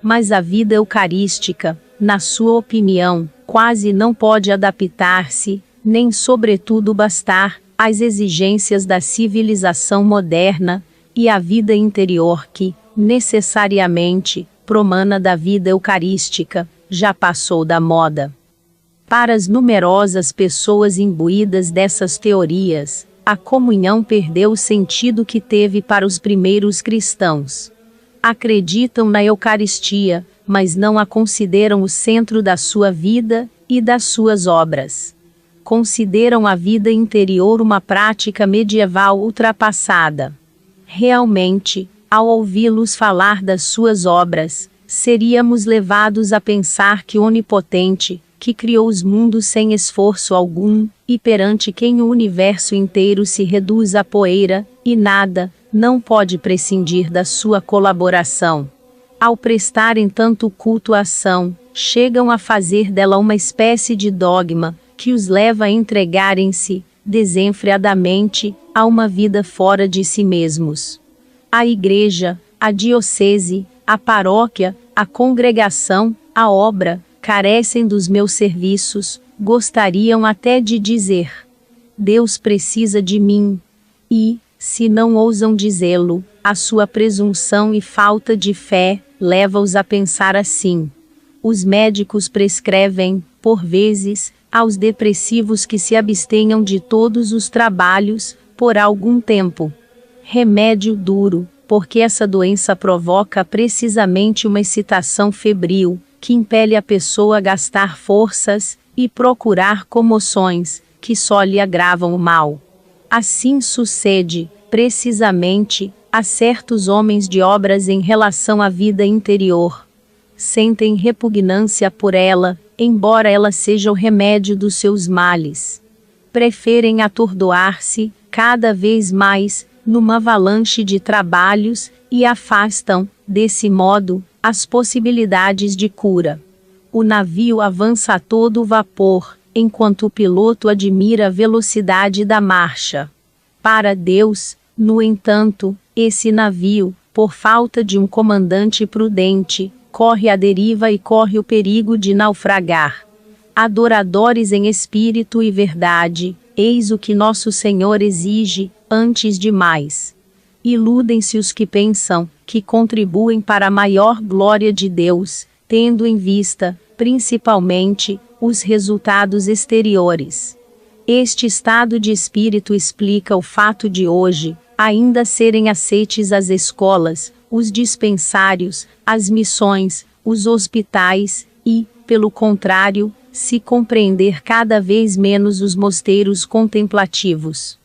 Mas a vida eucarística, na sua opinião, quase não pode adaptar-se, nem sobretudo bastar, às exigências da civilização moderna, e a vida interior que, necessariamente, promana da vida eucarística, já passou da moda. Para as numerosas pessoas imbuídas dessas teorias, a comunhão perdeu o sentido que teve para os primeiros cristãos. Acreditam na Eucaristia, mas não a consideram o centro da sua vida e das suas obras. Consideram a vida interior uma prática medieval ultrapassada. Realmente, ao ouvi-los falar das suas obras, seríamos levados a pensar que o Onipotente, que criou os mundos sem esforço algum, e perante quem o universo inteiro se reduz a poeira, e nada, não pode prescindir da sua colaboração. Ao prestarem tanto culto à ação, chegam a fazer dela uma espécie de dogma, que os leva a entregarem-se, desenfreadamente, a uma vida fora de si mesmos. A igreja, a diocese, a paróquia, a congregação, a obra, carecem dos meus serviços, gostariam até de dizer: Deus precisa de mim. E, se não ousam dizê-lo, a sua presunção e falta de fé, leva-os a pensar assim. Os médicos prescrevem, por vezes, aos depressivos que se abstenham de todos os trabalhos, por algum tempo. Remédio duro, porque essa doença provoca precisamente uma excitação febril, que impele a pessoa a gastar forças, e procurar comoções, que só lhe agravam o mal. Assim sucede, precisamente, a certos homens de obras em relação à vida interior. Sentem repugnância por ela, embora ela seja o remédio dos seus males. Preferem atordoar-se, cada vez mais, numa avalanche de trabalhos, e afastam, desse modo, as possibilidades de cura. O navio avança a todo vapor, enquanto o piloto admira a velocidade da marcha. Para Deus, no entanto, esse navio, por falta de um comandante prudente, corre à deriva e corre o perigo de naufragar. Adoradores em espírito e verdade, eis o que nosso Senhor exige, antes de mais. Iludem-se os que pensam, que contribuem para a maior glória de Deus, tendo em vista, principalmente, os resultados exteriores. Este estado de espírito explica o fato de hoje, ainda serem aceites as escolas, os dispensários, as missões, os hospitais, e, pelo contrário, se compreender cada vez menos os mosteiros contemplativos.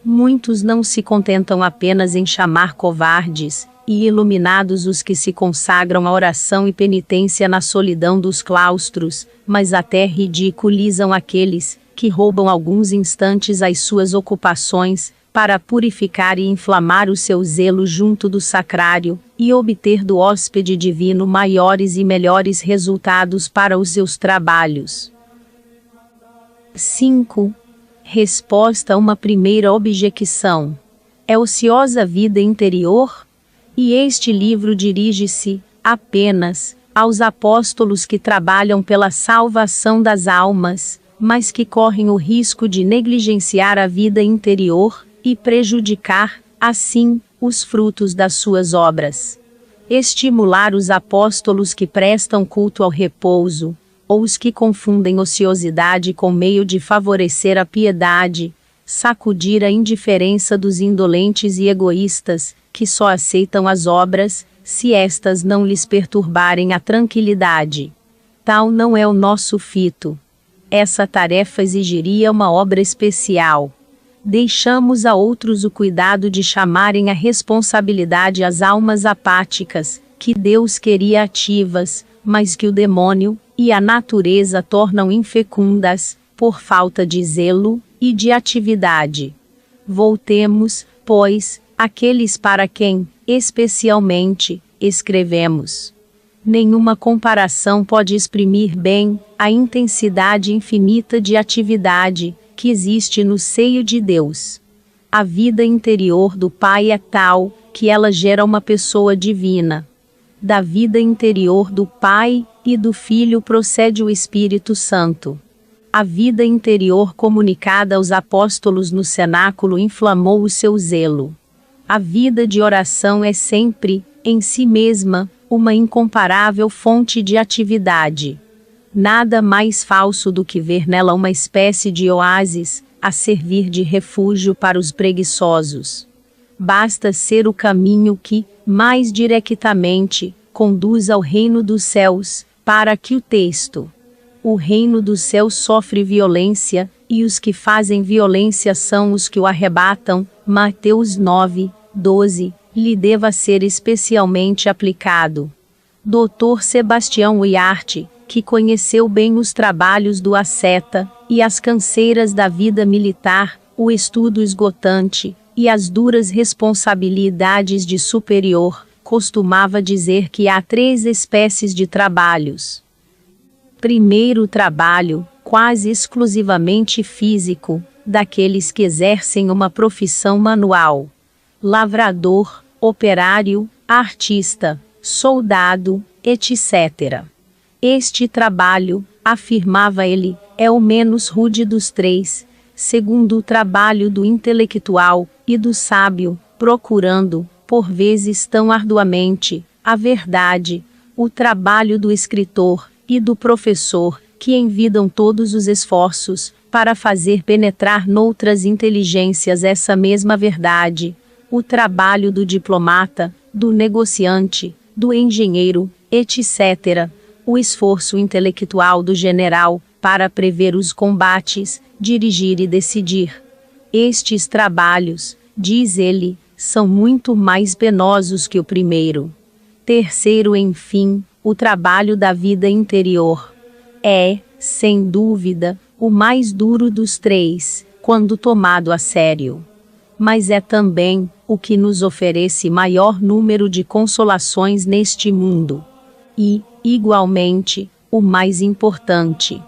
Muitos não se contentam apenas em chamar covardes e iluminados os que se consagram à oração e penitência na solidão dos claustros, mas até ridiculizam aqueles que roubam alguns instantes às suas ocupações, para purificar e inflamar o seu zelo junto do sacrário, e obter do hóspede divino maiores e melhores resultados para os seus trabalhos. 5. Resposta a uma primeira objeção. É ociosa a vida interior? E este livro dirige-se, apenas, aos apóstolos que trabalham pela salvação das almas, mas que correm o risco de negligenciar a vida interior, e prejudicar, assim, os frutos das suas obras. Estimular os apóstolos que prestam culto ao repouso, ou os que confundem ociosidade com meio de favorecer a piedade, sacudir a indiferença dos indolentes e egoístas, que só aceitam as obras, se estas não lhes perturbarem a tranquilidade. Tal não é o nosso fito. Essa tarefa exigiria uma obra especial. Deixamos a outros o cuidado de chamarem à responsabilidade as almas apáticas, que Deus queria ativas, mas que o demônio e a natureza tornam infecundas, por falta de zelo e de atividade. Voltemos, pois, àqueles para quem, especialmente, escrevemos. Nenhuma comparação pode exprimir bem a intensidade infinita de atividade que existe no seio de Deus. A vida interior do Pai é tal, que ela gera uma pessoa divina. Da vida interior do Pai e do Filho procede o Espírito Santo. A vida interior comunicada aos apóstolos no cenáculo inflamou o seu zelo. A vida de oração é sempre, em si mesma, uma incomparável fonte de atividade. Nada mais falso do que ver nela uma espécie de oásis, a servir de refúgio para os preguiçosos. Basta ser o caminho que, mais diretamente, conduz ao reino dos céus, para que o texto. O reino dos céus sofre violência, e os que fazem violência são os que o arrebatam, Mateus 9, 12, lhe deva ser especialmente aplicado. Dr. Sebastião Huarte, que conheceu bem os trabalhos do asceta, e as canseiras da vida militar, o estudo esgotante, e as duras responsabilidades de superior, costumava dizer que há 3 espécies de trabalhos. Primeiro trabalho, quase exclusivamente físico, daqueles que exercem uma profissão manual. Lavrador, operário, artista, soldado, etc. Este trabalho, afirmava ele, é o menos rude dos 3, segundo o trabalho do intelectual e do sábio, procurando, por vezes tão arduamente, a verdade, o trabalho do escritor e do professor, que envidam todos os esforços para fazer penetrar noutras inteligências essa mesma verdade, o trabalho do diplomata, do negociante, do engenheiro, etc., o esforço intelectual do general, para prever os combates, dirigir e decidir. Estes trabalhos, diz ele, são muito mais penosos que o primeiro. Terceiro, enfim, o trabalho da vida interior. É, sem dúvida, o mais duro dos 3, quando tomado a sério. Mas é também o que nos oferece maior número de consolações neste mundo. E, igualmente, o mais importante.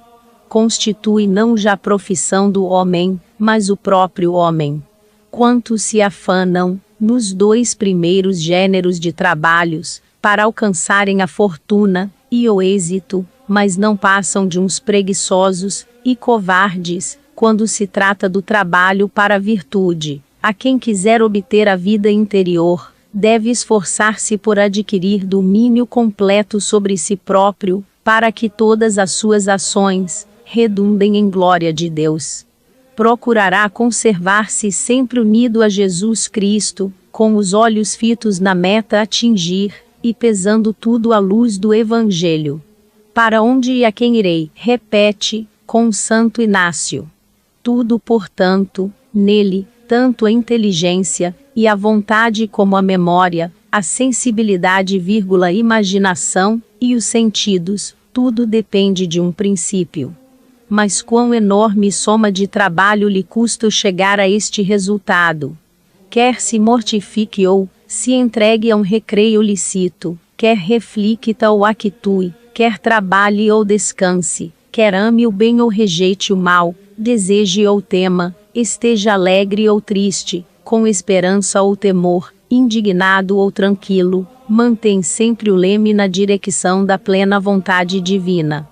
Constitui não já a profissão do homem, mas o próprio homem. Quantos se afanam, nos 2 primeiros gêneros de trabalhos, para alcançarem a fortuna e o êxito, mas não passam de uns preguiçosos e covardes, quando se trata do trabalho para a virtude. A quem quiser obter a vida interior, deve esforçar-se por adquirir domínio completo sobre si próprio, para que todas as suas ações redundem em glória de Deus. Procurará conservar-se sempre unido a Jesus Cristo, com os olhos fitos na meta a atingir, e pesando tudo à luz do Evangelho. Para onde e a quem irei? Repete, com Santo Inácio. Tudo, portanto, nele, tanto a inteligência, e a vontade como a memória, a sensibilidade, imaginação, e os sentidos, tudo depende de um princípio. Mas quão enorme soma de trabalho lhe custa chegar a este resultado. Quer se mortifique ou se entregue a um recreio lícito, quer reflita ou actue, quer trabalhe ou descanse, quer ame o bem ou rejeite o mal, deseje ou tema, esteja alegre ou triste, com esperança ou temor, indignado ou tranquilo, mantém sempre o leme na direção da plena vontade divina.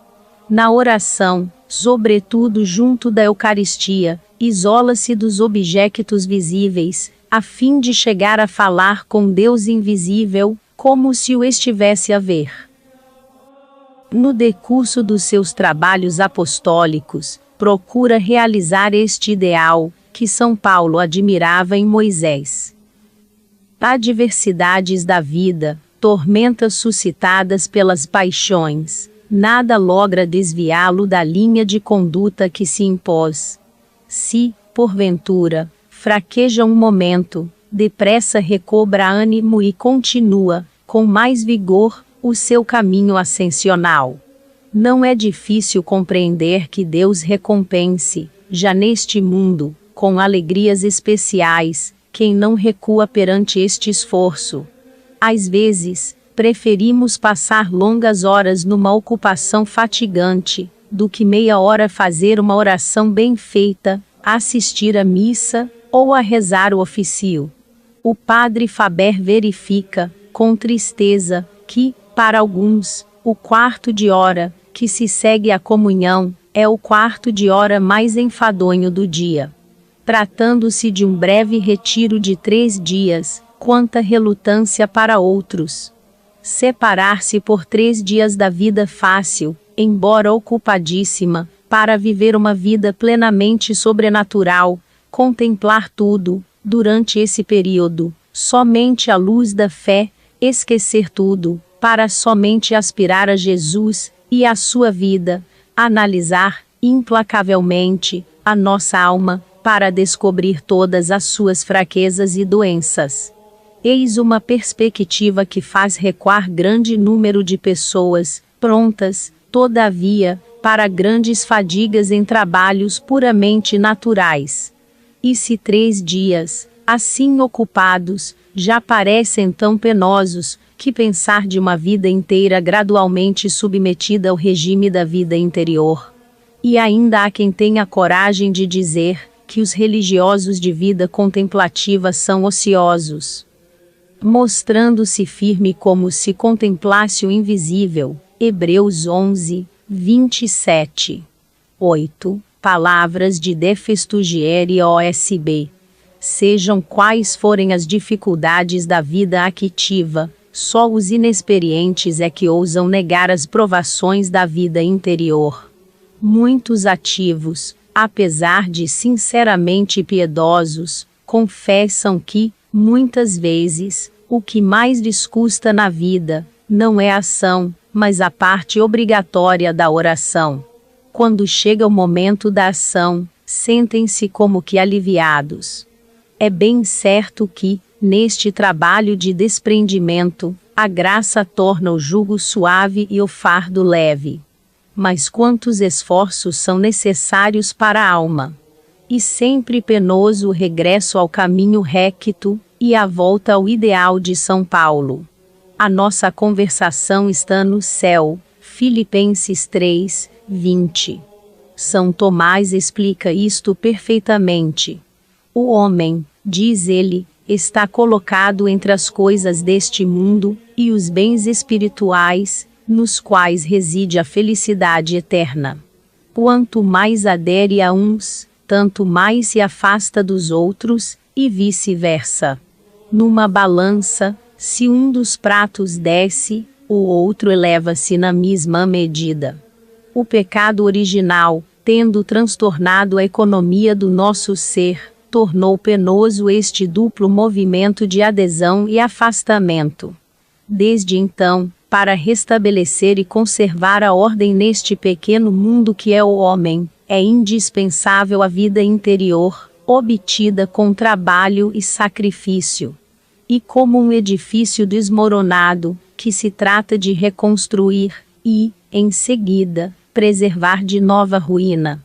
Na oração, sobretudo junto da Eucaristia, isola-se dos objetos visíveis, a fim de chegar a falar com Deus invisível, como se o estivesse a ver. No decurso dos seus trabalhos apostólicos, procura realizar este ideal, que São Paulo admirava em Moisés. Adversidades da vida, tormentas suscitadas pelas paixões, nada logra desviá-lo da linha de conduta que se impôs. Se, porventura, fraqueja um momento, depressa recobra ânimo e continua, com mais vigor, o seu caminho ascensional. Não é difícil compreender que Deus recompense, já neste mundo, com alegrias especiais, quem não recua perante este esforço. Às vezes, preferimos passar longas horas numa ocupação fatigante, do que meia hora fazer uma oração bem feita, assistir à missa, ou a rezar o ofício. O padre Faber verifica, com tristeza, que, para alguns, o quarto de hora, que se segue à comunhão, é o quarto de hora mais enfadonho do dia. Tratando-se de um breve retiro de 3 dias, quanta relutância para outros. Separar-se por 3 dias da vida fácil, embora ocupadíssima, para viver uma vida plenamente sobrenatural, contemplar tudo, durante esse período, somente à luz da fé, esquecer tudo, para somente aspirar a Jesus e a sua vida, analisar, implacavelmente, a nossa alma, para descobrir todas as suas fraquezas e doenças. Eis uma perspectiva que faz recuar grande número de pessoas, prontas, todavia, para grandes fadigas em trabalhos puramente naturais. E se 3 dias, assim ocupados, já parecem tão penosos, que pensar de uma vida inteira gradualmente submetida ao regime da vida interior. E ainda há quem tenha coragem de dizer que os religiosos de vida contemplativa são ociosos. Mostrando-se firme como se contemplasse o invisível. Hebreus 11, 27. 8. Palavras de De Festugiere OSB. Sejam quais forem as dificuldades da vida ativa, só os inexperientes é que ousam negar as provações da vida interior. Muitos ativos, apesar de sinceramente piedosos, confessam que, muitas vezes, o que mais lhes custa na vida, não é a ação, mas a parte obrigatória da oração. Quando chega o momento da ação, sentem-se como que aliviados. É bem certo que, neste trabalho de desprendimento, a graça torna o jugo suave e o fardo leve. Mas quantos esforços são necessários para a alma? E sempre penoso o regresso ao caminho recto, e a volta ao ideal de São Paulo. A nossa conversação está no céu, Filipenses 3, 20. São Tomás explica isto perfeitamente. O homem, diz ele, está colocado entre as coisas deste mundo, e os bens espirituais, nos quais reside a felicidade eterna. Quanto mais adere a uns, tanto mais se afasta dos outros, e vice-versa. Numa balança, se um dos pratos desce, o outro eleva-se na mesma medida. O pecado original, tendo transtornado a economia do nosso ser, tornou penoso este duplo movimento de adesão e afastamento. Desde então, para restabelecer e conservar a ordem neste pequeno mundo que é o homem, é indispensável a vida interior, obtida com trabalho e sacrifício. E como um edifício desmoronado, que se trata de reconstruir, e, em seguida, preservar de nova ruína.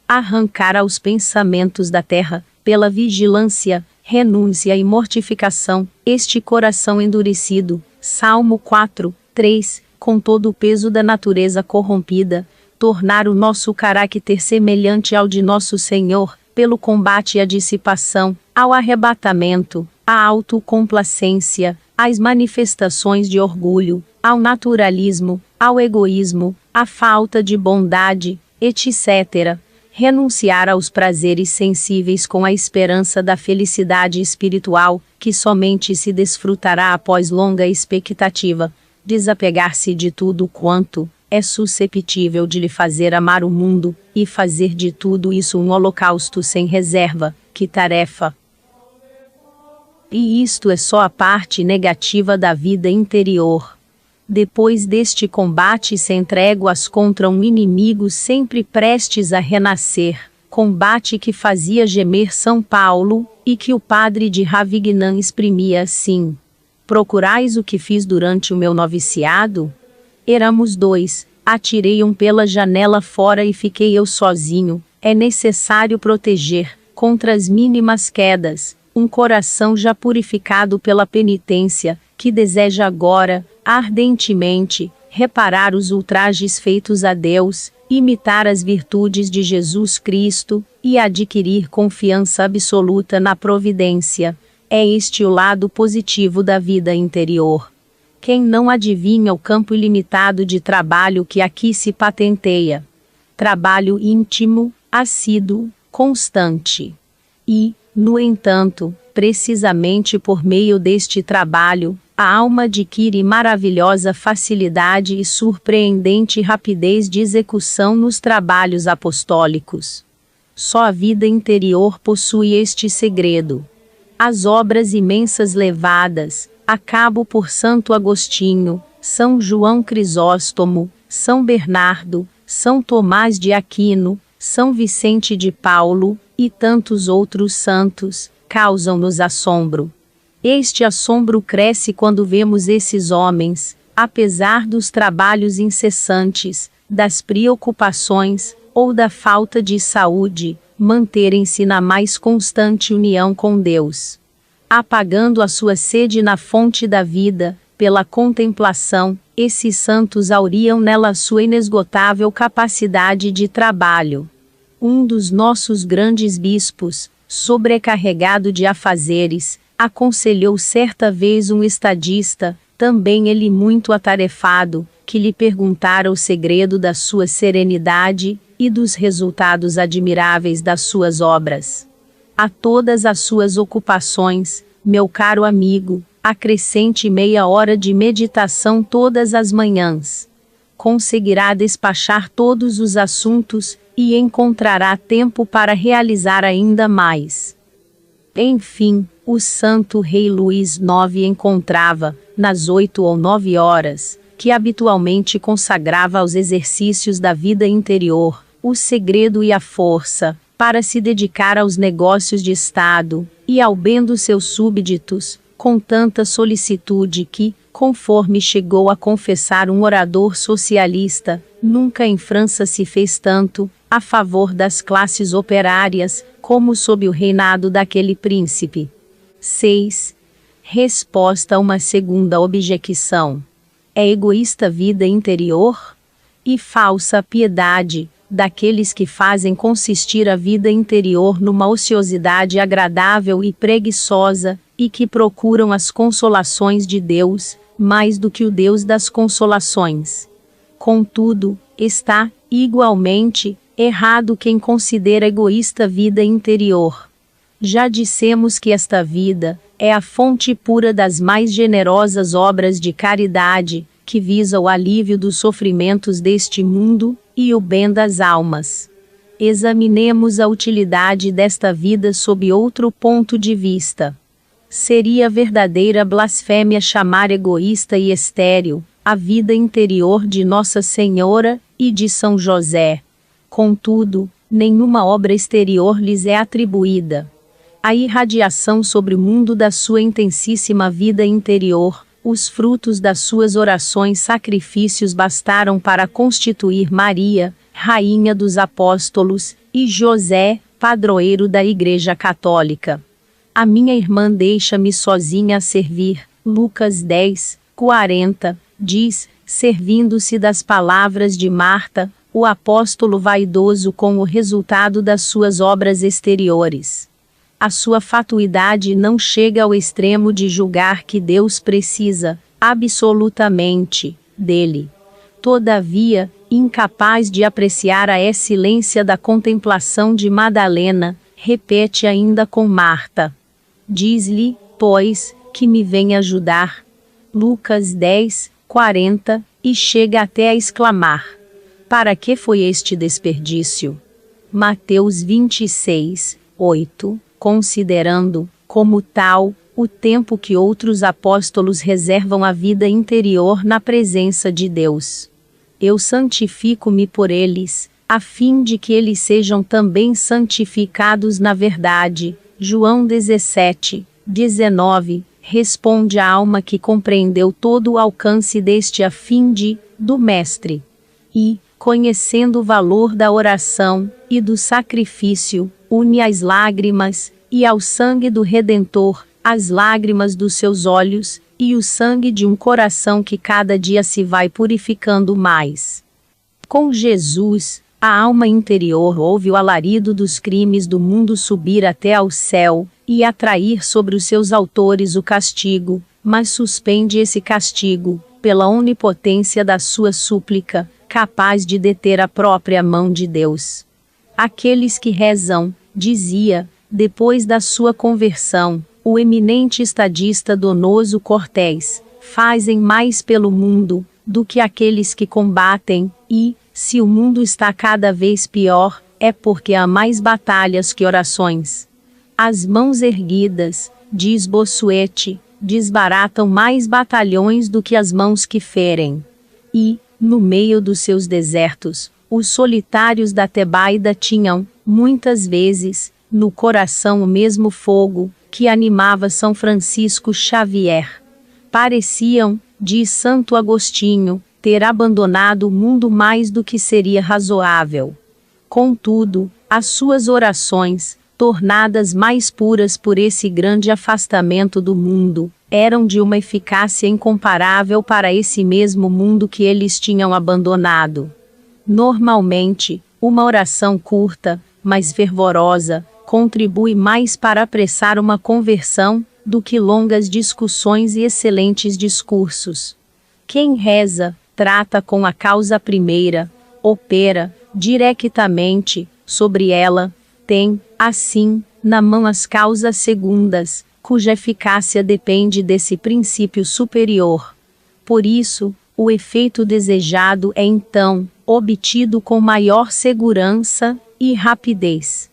Arrancar aos pensamentos da terra, pela vigilância, renúncia e mortificação, este coração endurecido, Salmo 4, 3, com todo o peso da natureza corrompida, tornar o nosso caráter semelhante ao de nosso Senhor, pelo combate à dissipação, ao arrebatamento, à autocomplacência, às manifestações de orgulho, ao naturalismo, ao egoísmo, à falta de bondade, etc. Renunciar aos prazeres sensíveis com a esperança da felicidade espiritual, que somente se desfrutará após longa expectativa. Desapegar-se de tudo quanto é susceptível de lhe fazer amar o mundo, e fazer de tudo isso um holocausto sem reserva. Que tarefa! E isto é só a parte negativa da vida interior. Depois deste combate sem tréguas contra um inimigo sempre prestes a renascer, combate que fazia gemer São Paulo, e que o padre de Ravignan exprimia assim: procurais o que fiz durante o meu noviciado? Éramos 2, atirei um pela janela fora e fiquei eu sozinho. É necessário proteger, contra as mínimas quedas, um coração já purificado pela penitência, que deseja agora, ardentemente, reparar os ultrajes feitos a Deus, imitar as virtudes de Jesus Cristo, e adquirir confiança absoluta na providência. É este o lado positivo da vida interior. Quem não adivinha o campo ilimitado de trabalho que aqui se patenteia? Trabalho íntimo, assíduo, constante. E, no entanto, precisamente por meio deste trabalho, a alma adquire maravilhosa facilidade e surpreendente rapidez de execução nos trabalhos apostólicos. Só a vida interior possui este segredo. As obras imensas levadas a cabo por Santo Agostinho, São João Crisóstomo, São Bernardo, São Tomás de Aquino, São Vicente de Paulo, e tantos outros santos, causam-nos assombro. Este assombro cresce quando vemos esses homens, apesar dos trabalhos incessantes, das preocupações, ou da falta de saúde, manterem-se na mais constante união com Deus. Apagando a sua sede na fonte da vida, pela contemplação, esses santos auriam nela a sua inesgotável capacidade de trabalho. Um dos nossos grandes bispos, sobrecarregado de afazeres, aconselhou certa vez um estadista, também ele muito atarefado, que lhe perguntara o segredo da sua serenidade, e dos resultados admiráveis das suas obras. A todas as suas ocupações, meu caro amigo, acrescente meia hora de meditação todas as manhãs. Conseguirá despachar todos os assuntos, e encontrará tempo para realizar ainda mais. Enfim, o santo rei Luís IX encontrava, nas 8 ou 9 horas, que habitualmente consagrava aos exercícios da vida interior, o segredo e a força, para se dedicar aos negócios de Estado, e ao bem dos seus súbditos, com tanta solicitude que, conforme chegou a confessar um orador socialista, nunca em França se fez tanto, a favor das classes operárias, como sob o reinado daquele príncipe. 6. Resposta a uma segunda objeção. É egoísta a vida interior? E falsa piedade, daqueles que fazem consistir a vida interior numa ociosidade agradável e preguiçosa, e que procuram as consolações de Deus, mais do que o Deus das consolações. Contudo, está, igualmente, errado quem considera egoísta a vida interior. Já dissemos que esta vida é a fonte pura das mais generosas obras de caridade, que visa o alívio dos sofrimentos deste mundo, e o bem das almas. Examinemos a utilidade desta vida sob outro ponto de vista. Seria verdadeira blasfêmia chamar egoísta e estéril, a vida interior de Nossa Senhora e de São José. Contudo, nenhuma obra exterior lhes é atribuída. A irradiação sobre o mundo da sua intensíssima vida interior, os frutos das suas orações sacrifícios bastaram para constituir Maria, Rainha dos Apóstolos, e José, padroeiro da Igreja Católica. A minha irmã deixa-me sozinha a servir, Lucas 10, 40, diz, servindo-se das palavras de Marta, o apóstolo vaidoso com o resultado das suas obras exteriores. A sua fatuidade não chega ao extremo de julgar que Deus precisa, absolutamente, dele. Todavia, incapaz de apreciar a excelência da contemplação de Madalena, repete ainda com Marta. Diz-lhe, pois, que me vem ajudar. Lucas 10, 40, e chega até a exclamar: para que foi este desperdício? Mateus 26, 8, considerando, como tal, o tempo que outros apóstolos reservam à vida interior na presença de Deus. Eu santifico-me por eles, a fim de que eles sejam também santificados na verdade. João 17, 19, responde a alma que compreendeu todo o alcance deste a fim de, do Mestre. E, conhecendo o valor da oração, e do sacrifício, une às lágrimas, e ao sangue do Redentor, as lágrimas dos seus olhos, e o sangue de um coração que cada dia se vai purificando mais. Com Jesus, a alma interior ouve o alarido dos crimes do mundo subir até ao céu, e atrair sobre os seus autores o castigo, mas suspende esse castigo, pela onipotência da sua súplica, capaz de deter a própria mão de Deus. Aqueles que rezam, dizia, depois da sua conversão, o eminente estadista Donoso Cortés, fazem mais pelo mundo, do que aqueles que combatem, e, se o mundo está cada vez pior, é porque há mais batalhas que orações. As mãos erguidas, diz Bossuet, desbaratam mais batalhões do que as mãos que ferem. E, no meio dos seus desertos, os solitários da Tebaida tinham, muitas vezes, no coração o mesmo fogo que animava São Francisco Xavier. Pareciam, diz Santo Agostinho, ter abandonado o mundo mais do que seria razoável. Contudo, as suas orações, tornadas mais puras por esse grande afastamento do mundo, eram de uma eficácia incomparável para esse mesmo mundo que eles tinham abandonado. Normalmente, uma oração curta, mas fervorosa, contribui mais para apressar uma conversão, do que longas discussões e excelentes discursos. Quem reza, trata com a causa primeira, opera, diretamente, sobre ela, tem, assim, na mão as causas segundas, cuja eficácia depende desse princípio superior. Por isso, o efeito desejado é então, obtido com maior segurança e rapidez.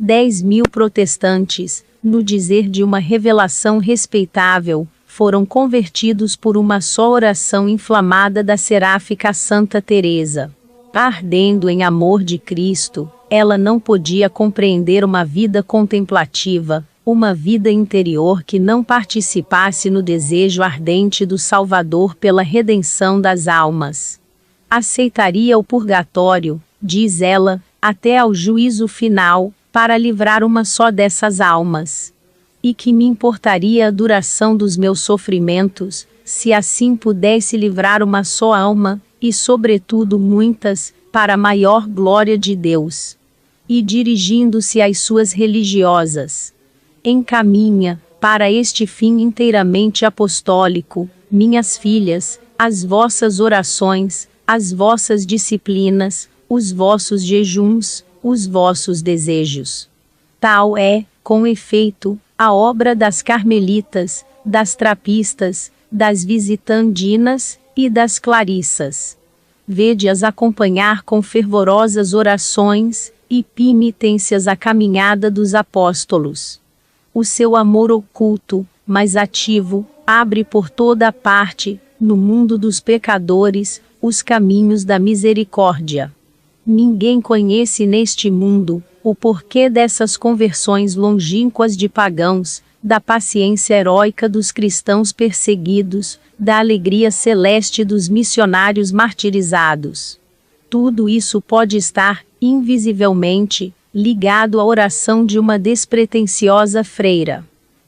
10.000 protestantes, no dizer de uma revelação respeitável, foram convertidos por uma só oração inflamada da seráfica Santa Teresa. Ardendo em amor de Cristo, ela não podia compreender uma vida contemplativa, uma vida interior que não participasse no desejo ardente do Salvador pela redenção das almas. Aceitaria o purgatório, diz ela, até ao juízo final, para livrar uma só dessas almas. E que me importaria a duração dos meus sofrimentos, se assim pudesse livrar uma só alma, e sobretudo muitas, para a maior glória de Deus. E dirigindo-se às suas religiosas, encaminha, para este fim inteiramente apostólico, minhas filhas, as vossas orações, as vossas disciplinas, os vossos jejuns, os vossos desejos. Tal é, com efeito, a obra das carmelitas, das trapistas, das visitandinas e das clarissas. Vede-as acompanhar com fervorosas orações e penitências a caminhada dos apóstolos. O seu amor oculto, mas ativo, abre por toda a parte, no mundo dos pecadores, os caminhos da misericórdia. Ninguém conhece neste mundo o porquê dessas conversões longínquas de pagãos, da paciência heróica dos cristãos perseguidos, da alegria celeste dos missionários martirizados. Tudo isso pode estar, invisivelmente, ligado à oração de uma despretensiosa freira.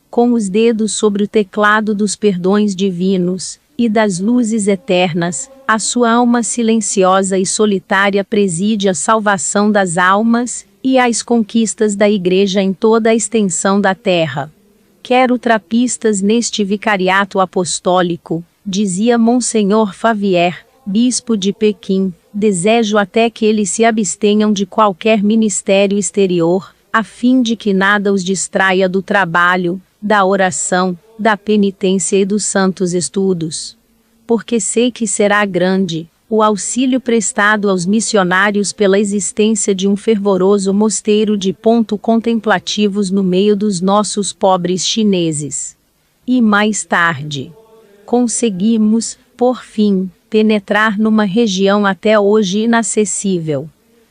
Com os dedos sobre o teclado dos perdões divinos e das luzes eternas, a sua alma silenciosa e solitária preside a salvação das almas e as conquistas da Igreja em toda a extensão da terra. Quero trapistas neste vicariato apostólico, dizia Monsenhor Favier, bispo de Pequim. Desejo até que eles se abstenham de qualquer ministério exterior, a fim de que nada os distraia do trabalho, da oração, da penitência e dos santos estudos. Porque sei que será grande o auxílio prestado aos missionários pela existência de um fervoroso mosteiro de contemplativos no meio dos nossos pobres chineses. E mais tarde, conseguimos, por fim, penetrar numa região até hoje inacessível.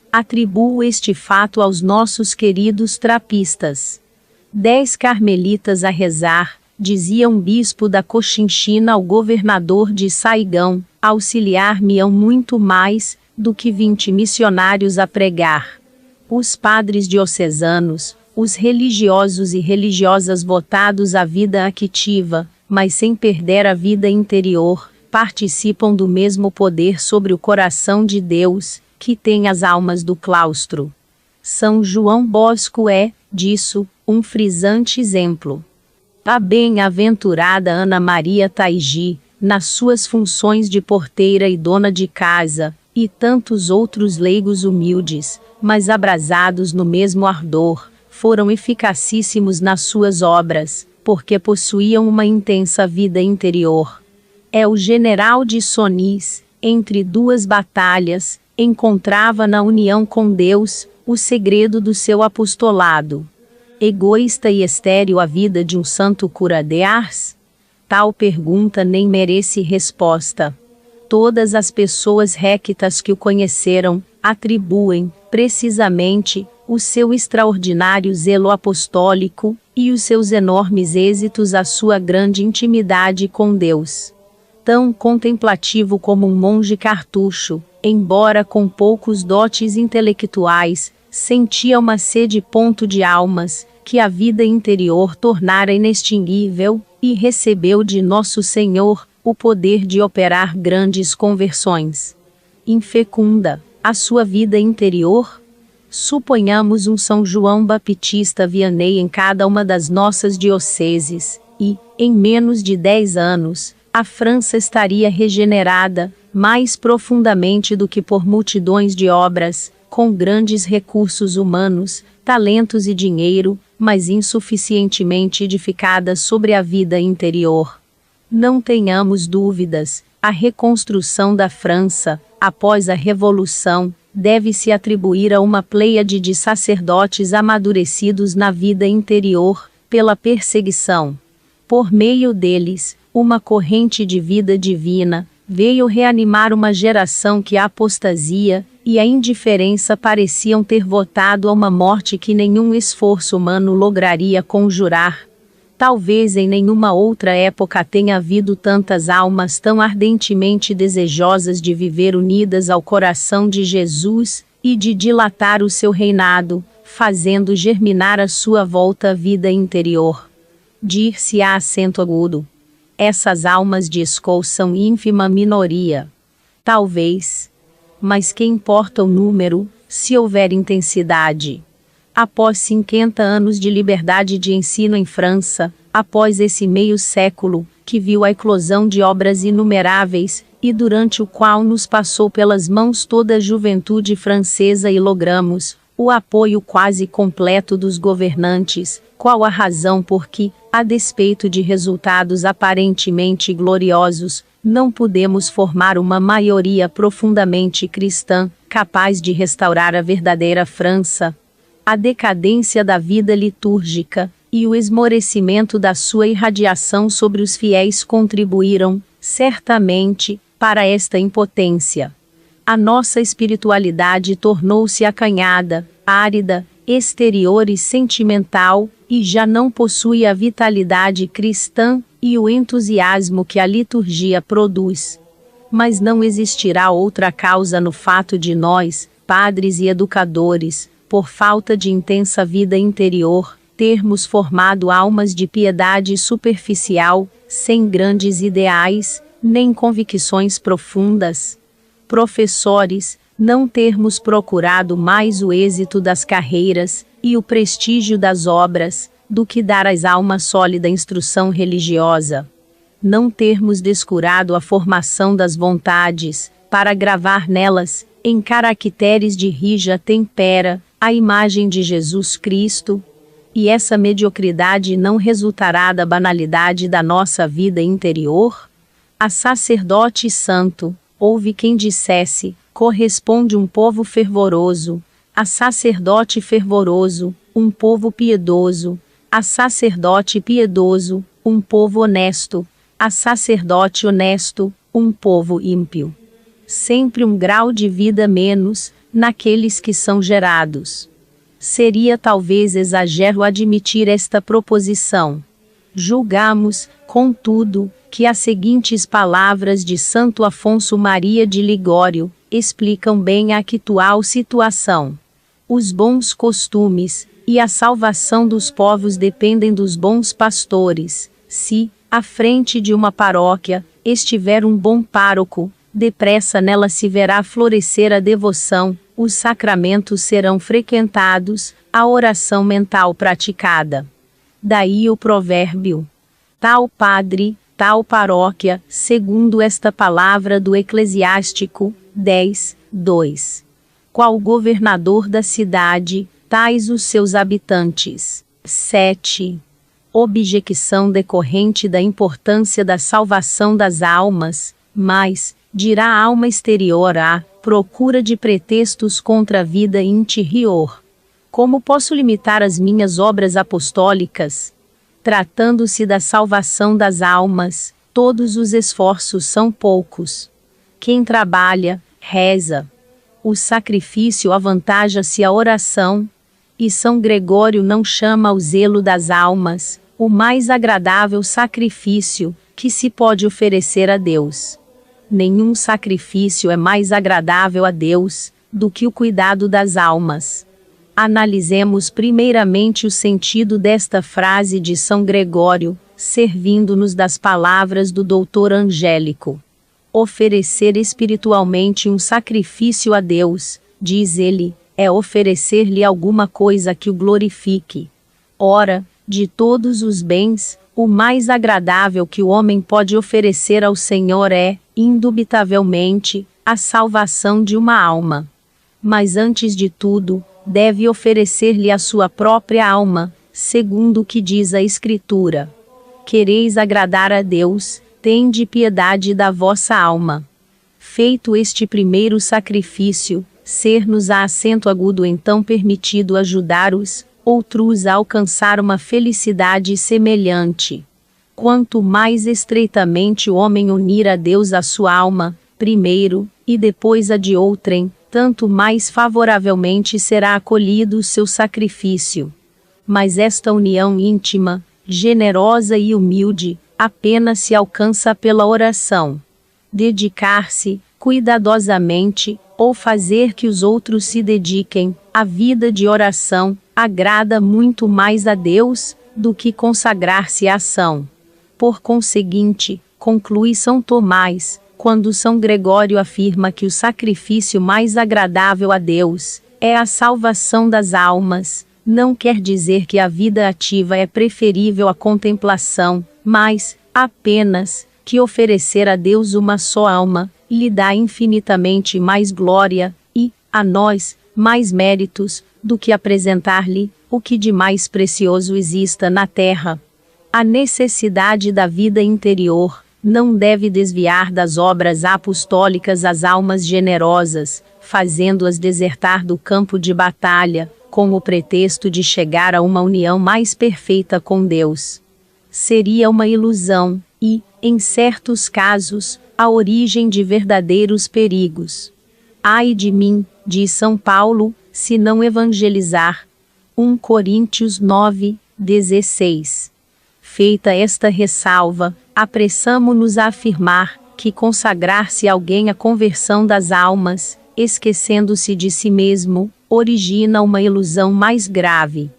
Atribuo este fato aos nossos queridos trapistas. 10 carmelitas a rezar, dizia um bispo da Cochinchina ao governador de Saigão, auxiliar-me-ão muito mais do que 20 missionários a pregar. Os padres diocesanos, os religiosos e religiosas votados à vida ativa, mas sem perder a vida interior, participam do mesmo poder sobre o coração de Deus, que tem as almas do claustro. São João Bosco é, disso, um frisante exemplo. A bem-aventurada Ana Maria Taigi, nas suas funções de porteira e dona de casa, e tantos outros leigos humildes, mas abrasados no mesmo ardor, foram eficacíssimos nas suas obras, porque possuíam uma intensa vida interior. É o general de Sonis, entre duas batalhas, encontrava na união com Deus o segredo do seu apostolado. Egoísta e estéril a vida de um santo cura de Ars? Tal pergunta nem merece resposta. Todas as pessoas rectas que o conheceram, atribuem, precisamente, o seu extraordinário zelo apostólico, e os seus enormes êxitos à sua grande intimidade com Deus. Tão contemplativo como um monge cartucho, embora com poucos dotes intelectuais, sentia uma sede de almas, que a vida interior tornara inextinguível, e recebeu de Nosso Senhor o poder de operar grandes conversões. Infecunda a sua vida interior? Suponhamos um São João Baptista Vianney em cada uma das nossas dioceses, e, em menos de 10 anos, a França estaria regenerada, mais profundamente do que por multidões de obras, com grandes recursos humanos, talentos e dinheiro, mas insuficientemente edificada sobre a vida interior. Não tenhamos dúvidas, a reconstrução da França, após a Revolução, deve-se atribuir a uma pleiade de sacerdotes amadurecidos na vida interior, pela perseguição. Por meio deles, uma corrente de vida divina veio reanimar uma geração que a apostasia e a indiferença pareciam ter votado a uma morte que nenhum esforço humano lograria conjurar. Talvez em nenhuma outra época tenha havido tantas almas tão ardentemente desejosas de viver unidas ao coração de Jesus, e de dilatar o seu reinado, fazendo germinar à sua volta a vida interior. Dir-se-á acento agudo. Essas almas de Escol são ínfima minoria. Talvez. Mas que importa o número, se houver intensidade? Após 50 anos de liberdade de ensino em França, após esse meio século, que viu a eclosão de obras inumeráveis, e durante o qual nos passou pelas mãos toda a juventude francesa e logramos o apoio quase completo dos governantes, qual a razão por que, a despeito de resultados aparentemente gloriosos, não pudemos formar uma maioria profundamente cristã, capaz de restaurar a verdadeira França? A decadência da vida litúrgica, e o esmorecimento da sua irradiação sobre os fiéis contribuíram, Certamente, para esta impotência, a nossa espiritualidade tornou-se acanhada, árida, exterior e sentimental, e já não possui a vitalidade cristã e o entusiasmo que a liturgia produz. Mas não existirá outra causa no fato de nós, padres e educadores, por falta de intensa vida interior, termos formado almas de piedade superficial, sem grandes ideais, nem convicções profundas. Professores, não termos procurado mais o êxito das carreiras e o prestígio das obras, do que dar às almas sólida instrução religiosa. Não termos descurado a formação das vontades, para gravar nelas, em caracteres de rija tempera, a imagem de Jesus Cristo. E essa mediocridade não resultará da banalidade da nossa vida interior? A sacerdote santo, houve quem dissesse, corresponde um povo fervoroso, a sacerdote fervoroso, um povo piedoso, a sacerdote piedoso, um povo honesto, a sacerdote honesto, um povo ímpio. Sempre um grau de vida menos, naqueles que são gerados. Seria talvez exagero admitir esta proposição. Julgamos, contudo, que as seguintes palavras de Santo Afonso Maria de Ligório explicam bem a atual situação. Os bons costumes e a salvação dos povos dependem dos bons pastores. Se, à frente de uma paróquia, estiver um bom pároco, depressa nela se verá florescer a devoção, os sacramentos serão frequentados, a oração mental praticada. Daí o provérbio: tal padre, tal paróquia, segundo esta palavra do Eclesiástico 10:2. Qual governador da cidade, tais os seus habitantes. 7. Objeção decorrente da importância da salvação das almas, mas, dirá a alma exterior à procura de pretextos contra a vida interior. Como posso limitar as minhas obras apostólicas? Tratando-se da salvação das almas, todos os esforços são poucos. Quem trabalha, reza. O sacrifício avantaja-se a oração, e São Gregório não chama o zelo das almas, o mais agradável sacrifício que se pode oferecer a Deus. Nenhum sacrifício é mais agradável a Deus do que o cuidado das almas. Analisemos primeiramente o sentido desta frase de São Gregório, servindo-nos das palavras do doutor Angélico. Oferecer espiritualmente um sacrifício a Deus, diz ele, é oferecer-lhe alguma coisa que o glorifique. Ora, de todos os bens, o mais agradável que o homem pode oferecer ao Senhor é, indubitavelmente, a salvação de uma alma. Mas antes de tudo, deve oferecer-lhe a sua própria alma, segundo o que diz a Escritura. Quereis agradar a Deus, tende piedade da vossa alma. Feito este primeiro sacrifício, ser-nos a acento agudo então permitido ajudar os outros a alcançar uma felicidade semelhante. Quanto mais estreitamente o homem unir a Deus a sua alma, primeiro, e depois a de outrem, tanto mais favoravelmente será acolhido o seu sacrifício. Mas esta união íntima, generosa e humilde, apenas se alcança pela oração. Dedicar-se, cuidadosamente, ou fazer que os outros se dediquem, à vida de oração, agrada muito mais a Deus, do que consagrar-se à ação. Por conseguinte, conclui São Tomás, quando São Gregório afirma que o sacrifício mais agradável a Deus é a salvação das almas, não quer dizer que a vida ativa é preferível à contemplação, mas, apenas, que oferecer a Deus uma só alma, lhe dá infinitamente mais glória, e, a nós, mais méritos, do que apresentar-lhe o que de mais precioso exista na terra. A necessidade da vida interior não deve desviar das obras apostólicas as almas generosas, fazendo-as desertar do campo de batalha, com o pretexto de chegar a uma união mais perfeita com Deus. Seria uma ilusão, e, em certos casos, a origem de verdadeiros perigos. Ai de mim, diz São Paulo, se não evangelizar. 1 Coríntios 9, 16. Feita esta ressalva, apressamo-nos a afirmar que consagrar-se alguém à conversão das almas, esquecendo-se de si mesmo, origina uma ilusão mais grave.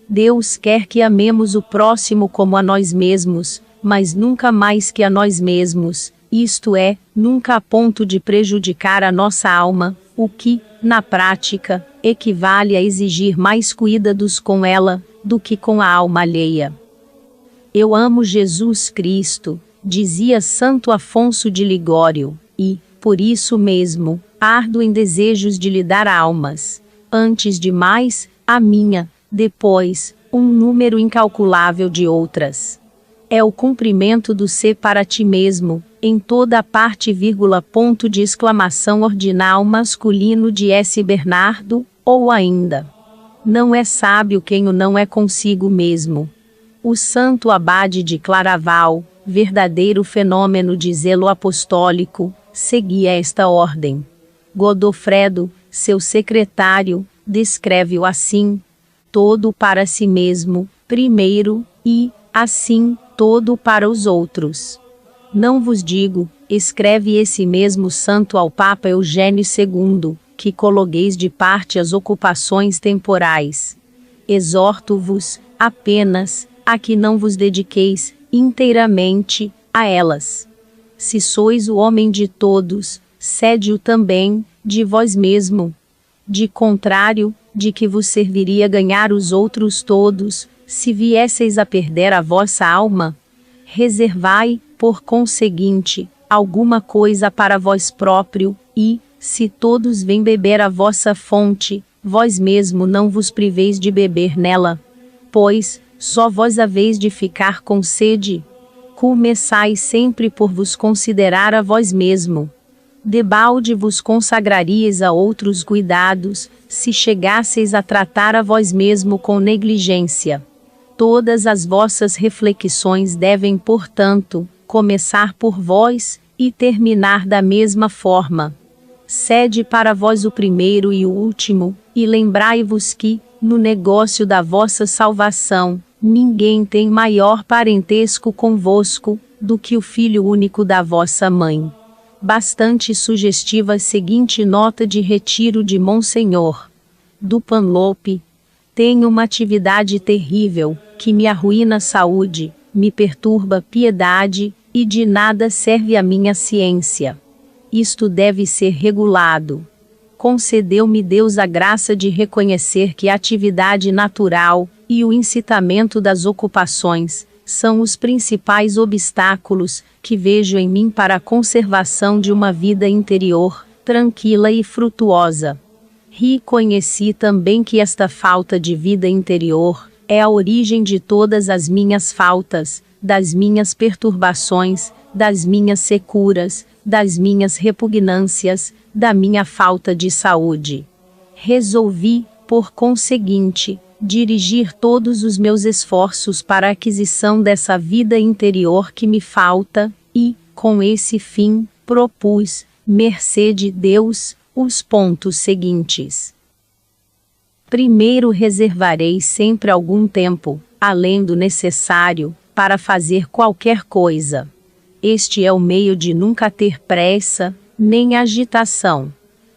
Deus quer que amemos o próximo como a nós mesmos, mas nunca mais que a nós mesmos, isto é, nunca a ponto de prejudicar a nossa alma, o que, na prática, equivale a exigir mais cuidados com ela, do que com a alma alheia. Eu amo Jesus Cristo, dizia Santo Afonso de Ligório, e, por isso mesmo, ardo em desejos de lhe dar almas. Antes de mais, a minha, depois, um número incalculável de outras. É o cumprimento do ser para ti mesmo, em toda a parte, ponto de exclamação ordinal masculino de S. Bernardo, ou ainda. Não é sábio quem o não é consigo mesmo. O santo abade de Claraval, verdadeiro fenômeno de zelo apostólico, seguia esta ordem. Godofredo, seu secretário, descreve-o assim: todo para si mesmo, primeiro, e, assim, todo para os outros. Não vos digo, escreve esse mesmo santo ao Papa Eugênio II, que coloqueis de parte as ocupações temporais. Exorto-vos, apenas, a que não vos dediqueis, inteiramente, a elas. Se sois o homem de todos, sede-o também, de vós mesmo. De contrário, de que vos serviria ganhar os outros todos, se viesseis a perder a vossa alma? Reservai, por conseguinte, alguma coisa para vós próprio, e, se todos vêm beber a vossa fonte, vós mesmo não vos priveis de beber nela. Pois, só vós haveis de ficar com sede. Começai sempre por vos considerar a vós mesmo. Debalde vos consagraríeis a outros cuidados, se chegasseis a tratar a vós mesmo com negligência. Todas as vossas reflexões devem, portanto, começar por vós, e terminar da mesma forma. Sede para vós o primeiro e o último, e lembrai-vos que, no negócio da vossa salvação, ninguém tem maior parentesco convosco, do que o filho único da vossa mãe. Bastante sugestiva a seguinte nota de retiro de Monsenhor Dupanloup: tenho uma atividade terrível, que me arruína a saúde, me perturba a piedade, e de nada serve a minha ciência. Isto deve ser regulado. Concedeu-me Deus a graça de reconhecer que a atividade natural, e o incitamento das ocupações, são os principais obstáculos que vejo em mim para a conservação de uma vida interior, tranquila e frutuosa. Reconheci também que esta falta de vida interior é a origem de todas as minhas faltas, das minhas perturbações, das minhas securas, das minhas repugnâncias, da minha falta de saúde. Resolvi, por conseguinte, dirigir todos os meus esforços para a aquisição dessa vida interior que me falta, e, com esse fim, propus, mercê de Deus, os pontos seguintes. Primeiro, reservarei sempre algum tempo, além do necessário, para fazer qualquer coisa. Este é o meio de nunca ter pressa, nem agitação.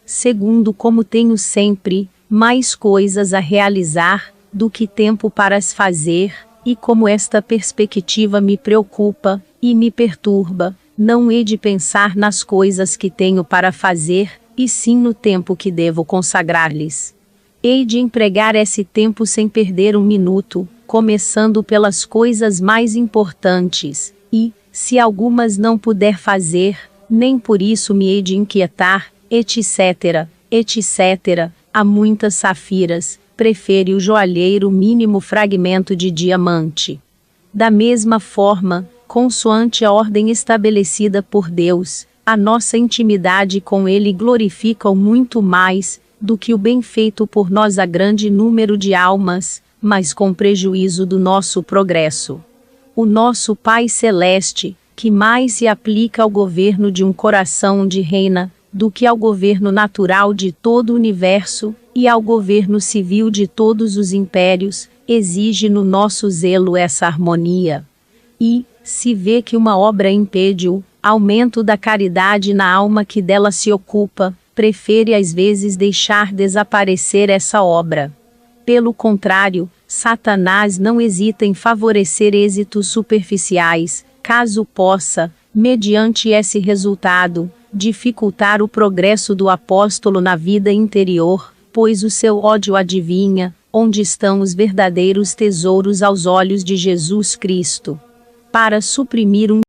Segundo, como tenho sempre mais coisas a realizar do que tempo para as fazer, e como esta perspectiva me preocupa e me perturba, não hei de pensar nas coisas que tenho para fazer, e sim no tempo que devo consagrar-lhes. Hei de empregar esse tempo sem perder um minuto, começando pelas coisas mais importantes, e, se algumas não puder fazer, nem por isso me hei de inquietar, etc., etc., há muitas safiras, prefere o joalheiro o mínimo fragmento de diamante. Da mesma forma, consoante a ordem estabelecida por Deus, a nossa intimidade com Ele glorifica-o muito mais, do que o bem feito por nós a grande número de almas, mas com prejuízo do nosso progresso. O nosso Pai Celeste, que mais se aplica ao governo de um coração onde reina, do que ao governo natural de todo o universo, e ao governo civil de todos os impérios, exige no nosso zelo essa harmonia. E, se vê que uma obra impede o aumento da caridade na alma que dela se ocupa, prefere às vezes deixar desaparecer essa obra. Pelo contrário, Satanás não hesita em favorecer êxitos superficiais, caso possa, mediante esse resultado, dificultar o progresso do apóstolo na vida interior, pois o seu ódio adivinha onde estão os verdadeiros tesouros aos olhos de Jesus Cristo. Para suprimir um